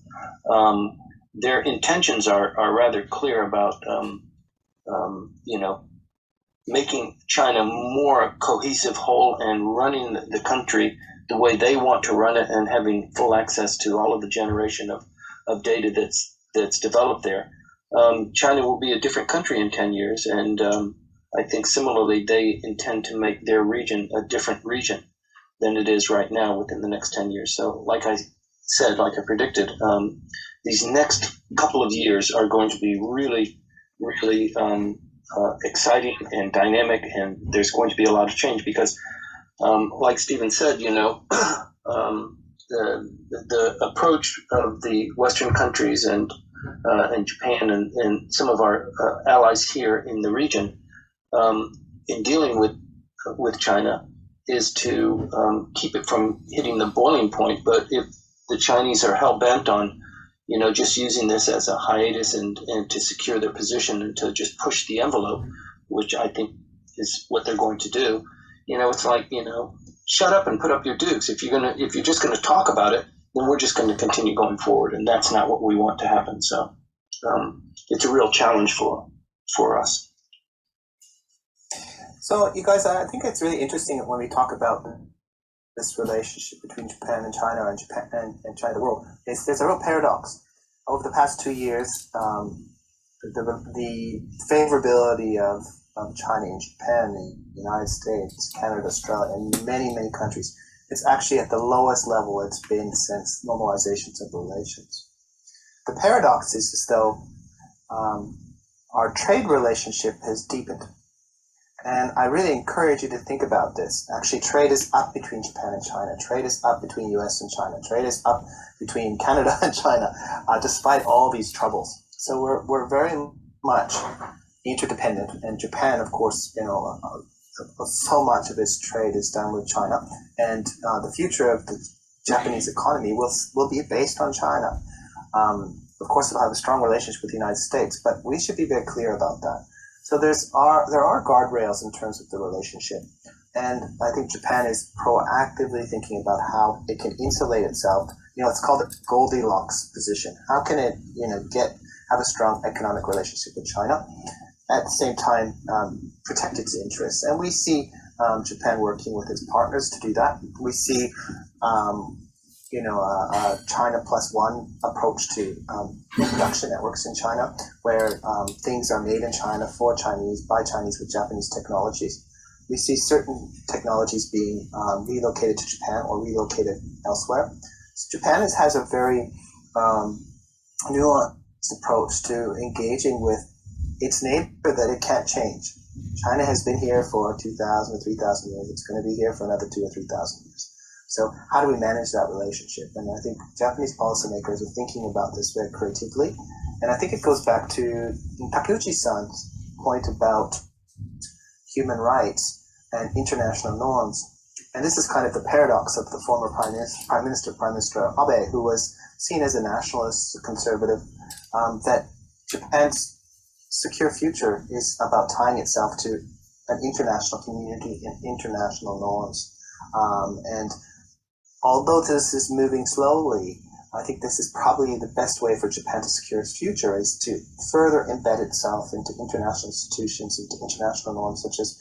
Their intentions are rather clear about making China more cohesive, whole, and running the country the way they want to run it, and having full access to all of the generation of data that's developed there. China will be a different country in 10 years, and I think similarly they intend to make their region a different region than it is right now within the next 10 years. So like I said, like I predicted, these next couple of years are going to be really, really exciting and dynamic, and there's going to be a lot of change because, like Stephen said, the approach of the Western countries and Japan and some of our allies here in the region in dealing with China is to keep it from hitting the boiling point. But if the Chinese are hell-bent on just using this as a hiatus and to secure their position and to just push the envelope, which I think is what they're going to do. It's like, shut up and put up your dukes. If you're just gonna talk about it, then we're just going to continue going forward, and that's not what we want to happen. So it's a real challenge for us. So you guys, I think it's really interesting when we talk about this relationship between Japan and China, and Japan and China, the world. There's a real paradox. Over the past 2 years, the favorability of China in Japan, the United States, Canada, Australia, and many, many countries, it's actually at the lowest level it's been since normalizations of relations. The paradox is as though our trade relationship has deepened. And I really encourage you to think about this. Actually, trade is up between Japan and China. Trade is up between US and China. Trade is up between Canada and China, despite all these troubles. So we're very much interdependent. And Japan, of course, so much of its trade is done with China. And the future of the Japanese economy will be based on China. Of course, it'll have a strong relationship with the United States, but we should be very clear about that. So there are guardrails in terms of the relationship, and I think Japan is proactively thinking about how it can insulate itself. It's called the Goldilocks position. How can it, have a strong economic relationship with China, at the same time protect its interests? And we see Japan working with its partners to do that. We see China plus one approach to production networks in China, where things are made in China for Chinese, by Chinese, with Japanese technologies. We see certain technologies being relocated to Japan or relocated elsewhere. So Japan has a very nuanced approach to engaging with its neighbor that it can't change. China has been here for 2,000 or 3,000 years. It's going to be here for another 2,000 or 3,000 years. So how do we manage that relationship? And I think Japanese policymakers are thinking about this very creatively. And I think it goes back to Takeuchi-san's point about human rights and international norms. And this is kind of the paradox of the former Prime Minister Abe, who was seen as a nationalist, a conservative, that Japan's secure future is about tying itself to an international community and international norms. And although this is moving slowly, I think this is probably the best way for Japan to secure its future, is to further embed itself into international institutions, into international norms such as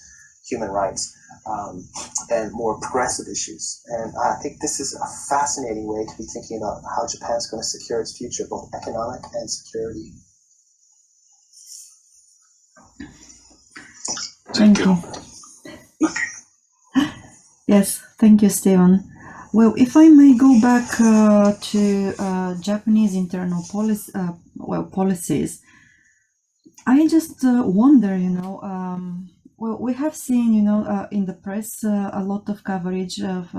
human rights, and more progressive issues. And I think this is a fascinating way to be thinking about how Japan is going to secure its future, both economic and security. Thank you. Yes, thank you, Stephen. Well, if I may go back to Japanese internal policies, I just wonder, we have seen, in the press a lot of coverage of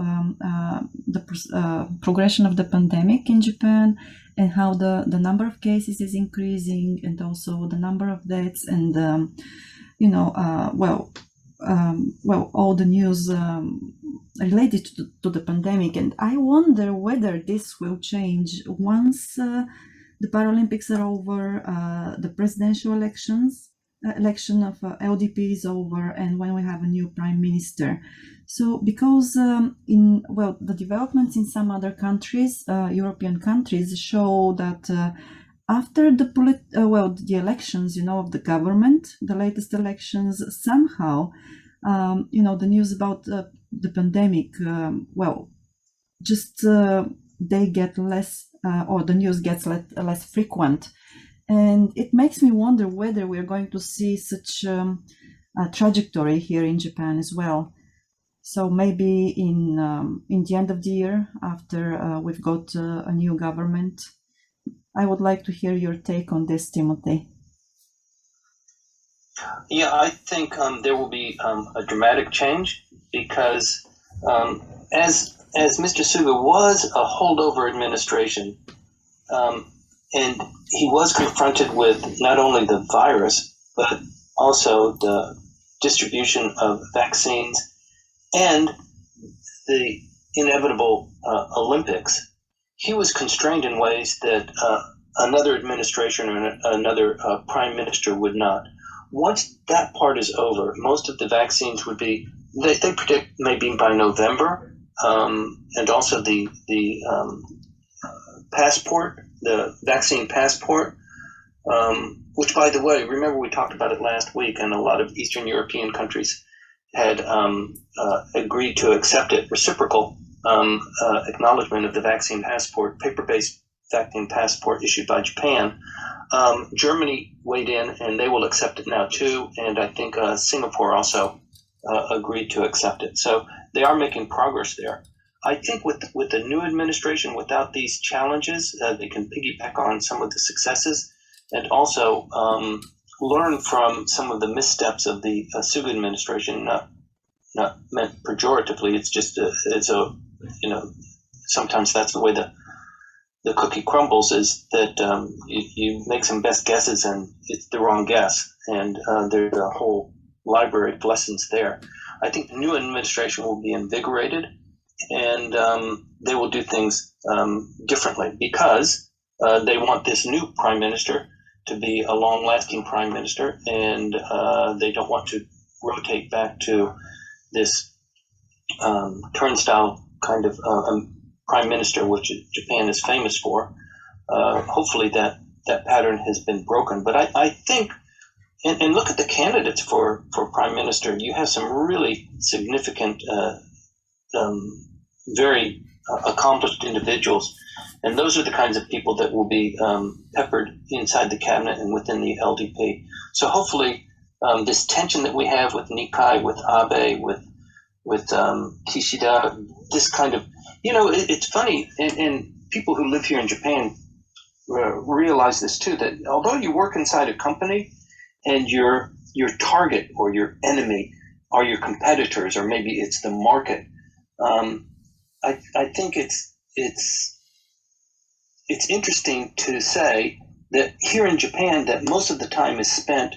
the progression of the pandemic in Japan, and how the number of cases is increasing, and also the number of deaths, and all the news related to the pandemic. And I wonder whether this will change once the Paralympics are over, the presidential election of LDP is over, and when we have a new prime minister. So because the developments in some other countries, European countries, show that after the elections, of the government, the latest elections, somehow, the news about the pandemic, they get less, or the news gets less frequent. And it makes me wonder whether we're going to see such a trajectory here in Japan as well. So maybe in the end of the year, after we've got a new government. I would like to hear your take on this, Timothy. Yeah, I think there will be a dramatic change, because as Mr. Suga was a holdover administration, and he was confronted with not only the virus, but also the distribution of vaccines and the inevitable Olympics. He was constrained in ways that another administration or another prime minister would not. Once that part is over, most of the vaccines would be, they predict maybe by November, and also the passport, the vaccine passport, which, by the way, remember we talked about it last week, and a lot of Eastern European countries had agreed to accept it, reciprocal acknowledgement of the vaccine passport, paper-based vaccine passport issued by Japan. Germany weighed in, and they will accept it now too. And I think Singapore also agreed to accept it. So they are making progress there. I think with the new administration, without these challenges, they can piggyback on some of the successes, and also learn from some of the missteps of the Suga administration. Not meant pejoratively. It's just sometimes that's the way the cookie crumbles, is that you make some best guesses and it's the wrong guess, and there's a whole library of lessons there. I think the new administration will be invigorated, and they will do things differently, because they want this new prime minister to be a long-lasting prime minister, and they don't want to rotate back to this turnstile kind of prime minister, which Japan is famous for. Hopefully that pattern has been broken. But I think, and look at the candidates for prime minister. You have some really significant, very accomplished individuals. And those are the kinds of people that will be peppered inside the cabinet and within the LDP. So hopefully this tension that we have with Nikai, with Abe, with Kishida, this kind of, it's funny, and people who live here in Japan realize this too, that although you work inside a company and your target or your enemy are your competitors, or maybe it's the market, I think it's interesting to say that here in Japan, that most of the time is spent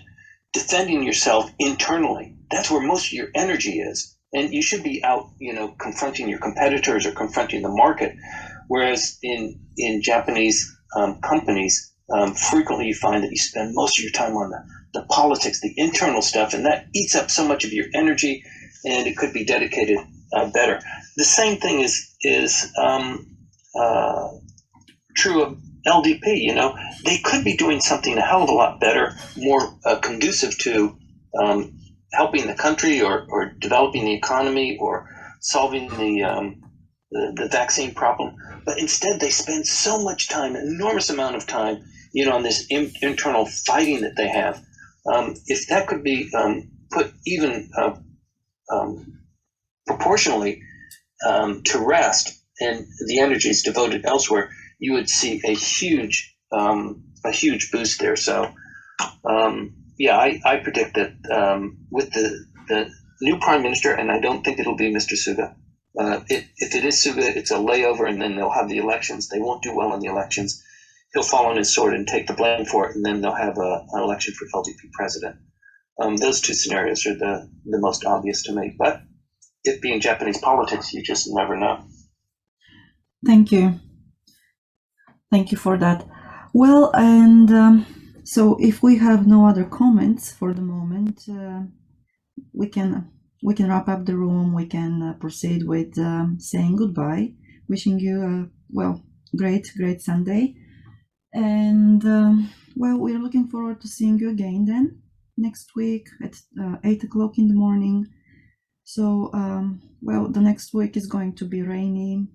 defending yourself internally. That's where most of your energy is. And you should be out, confronting your competitors or confronting the market. Whereas in Japanese companies, frequently you find that you spend most of your time on the politics, the internal stuff, and that eats up so much of your energy, and it could be dedicated better. The same thing is true of LDP. They could be doing something a hell of a lot better, more conducive to helping the country or developing the economy or solving the vaccine problem. But instead, they spend so much time, an enormous amount of time, on this internal fighting that they have. If that could be put even proportionally to rest, and the energy is devoted elsewhere, you would see a huge boost there. So, I predict that with the new prime minister, and I don't think it'll be Mr. Suga. If it is Suga, it's a layover, and then they'll have the elections. They won't do well in the elections. He'll fall on his sword and take the blame for it, and then they'll have an election for LDP president. Those two scenarios are the most obvious to me. But it being Japanese politics, you just never know. Thank you. Thank you for that. Well, and so if we have no other comments for the moment, we can wrap up the room. We can proceed with saying goodbye. Wishing you a great Sunday, and we're looking forward to seeing you again then next week at 8 o'clock in the morning. So the next week is going to be rainy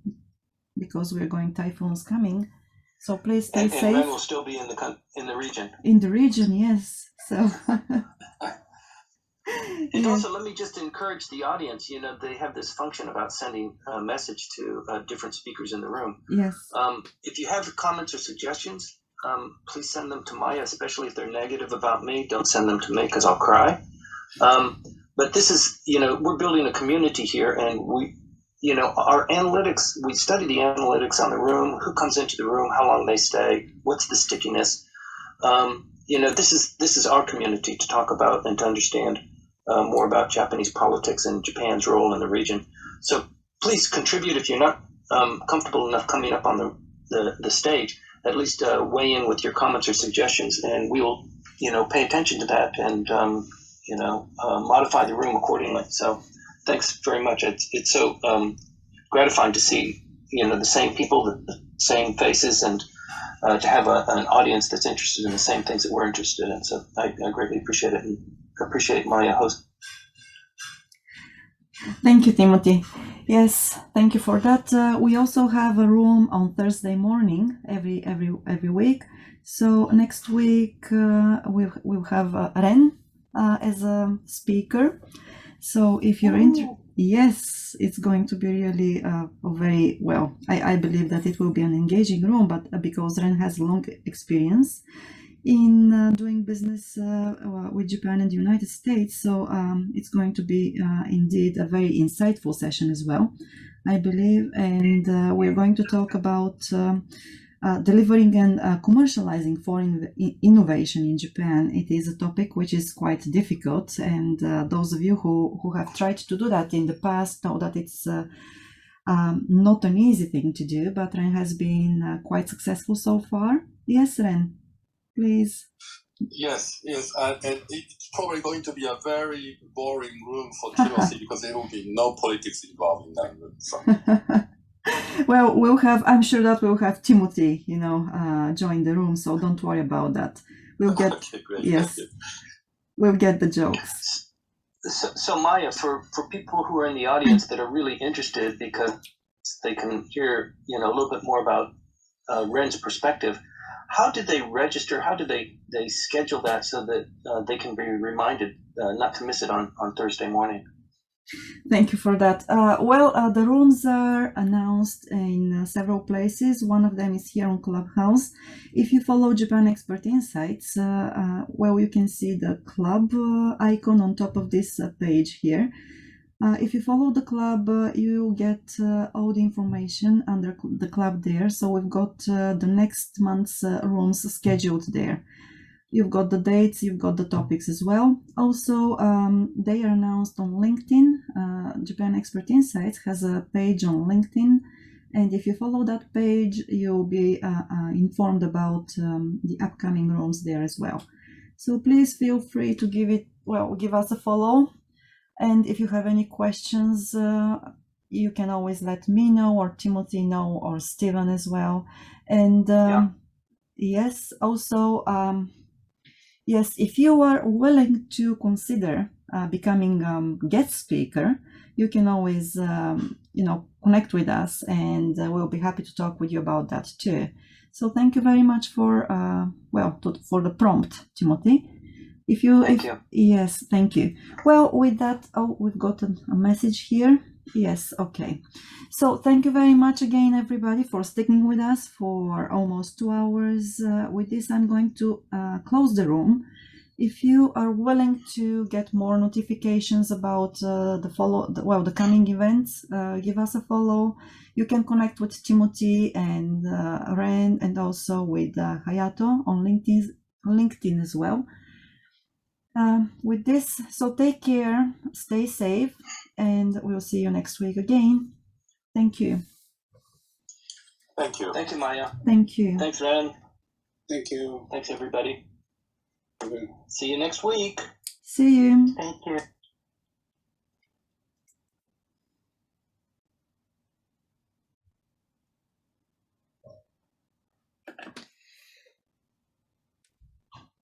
because we're going typhoons coming. So please stay safe. And rain will still be in the region. In the region, yes. So. And also, let me just encourage the audience. They have this function about sending a message to different speakers in the room. Yes. If you have comments or suggestions, please send them to Maya, especially if they're negative about me. Don't send them to me because I'll cry. But this is, we're building a community here, and our analytics, we study the analytics on the room, who comes into the room, how long they stay, what's the stickiness. This is our community to talk about and to understand more about Japanese politics and Japan's role in the region. So please contribute if you're not comfortable enough coming up on the stage. At least weigh in with your comments or suggestions, and we will, pay attention to that and, modify the room accordingly. So thanks very much. It's so gratifying to see, the same people, the same faces, and to have an audience that's interested in the same things that we're interested in. So I greatly appreciate it, and appreciate my host. Thank you, Timothy. Yes, thank you for that. We also have a room on Thursday morning every week. So next week we'll have Ren as a speaker. So if you're interested, yes, it's going to be really very well. I believe that it will be an engaging room, but because Ren has long experience in doing business with Japan and the United States, so it's going to be indeed a very insightful session as well, I believe. And we're going to talk about delivering and commercializing foreign innovation in Japan. It is a topic which is quite difficult, and those of you who have tried to do that in the past know that it's not an easy thing to do, but Ren has been quite successful so far. Yes, Ren, please. Yes, and it's probably going to be a very boring room for Timothy because there will be no politics involved in that room. So. Well, I'm sure that we'll have Timothy, join the room, so don't worry about that. We'll get, okay, great. Yes, we'll get the jokes. So Maya, for people who are in the audience that are really interested because they can hear, a little bit more about Ren's perspective, how did they register? How did they schedule that so that they can be reminded not to miss it on Thursday morning? Thank you for that. The rooms are announced in several places. One of them is here on Clubhouse. If you follow Japan Expert Insights, you can see the club icon on top of this page here. If you follow the club, you get all the information under the club there. So we've got the next month's rooms scheduled there. You've got the dates, you've got the topics as well. Also, they are announced on LinkedIn. Japan Expert Insights has a page on LinkedIn. And if you follow that page, you'll be informed about the upcoming rooms there as well. So please feel free to give us a follow. And if you have any questions, you can always let me know, or Timothy know, or Stephen as well. And yes, also, yes, if you are willing to consider becoming guest speaker, you can always, connect with us, and we'll be happy to talk with you about that too. So thank you very much for for the prompt, Timothy. Thank you. Yes, thank you. Well, with that, we've got a message here. Yes, okay. So thank you very much again, everybody, for sticking with us for almost 2 hours. With this, I'm going to close the room. If you are willing to get more notifications about the coming events, give us a follow. You can connect with Timothy and Ren, and also with Hayato on LinkedIn as well. With this, so take care, stay safe, and we'll see you next week again. Thank you. Thank you. Thank you, Maya. Thank you. Thanks, Ren. Thank you. Thanks, everybody. See you next week. See you. Thank you.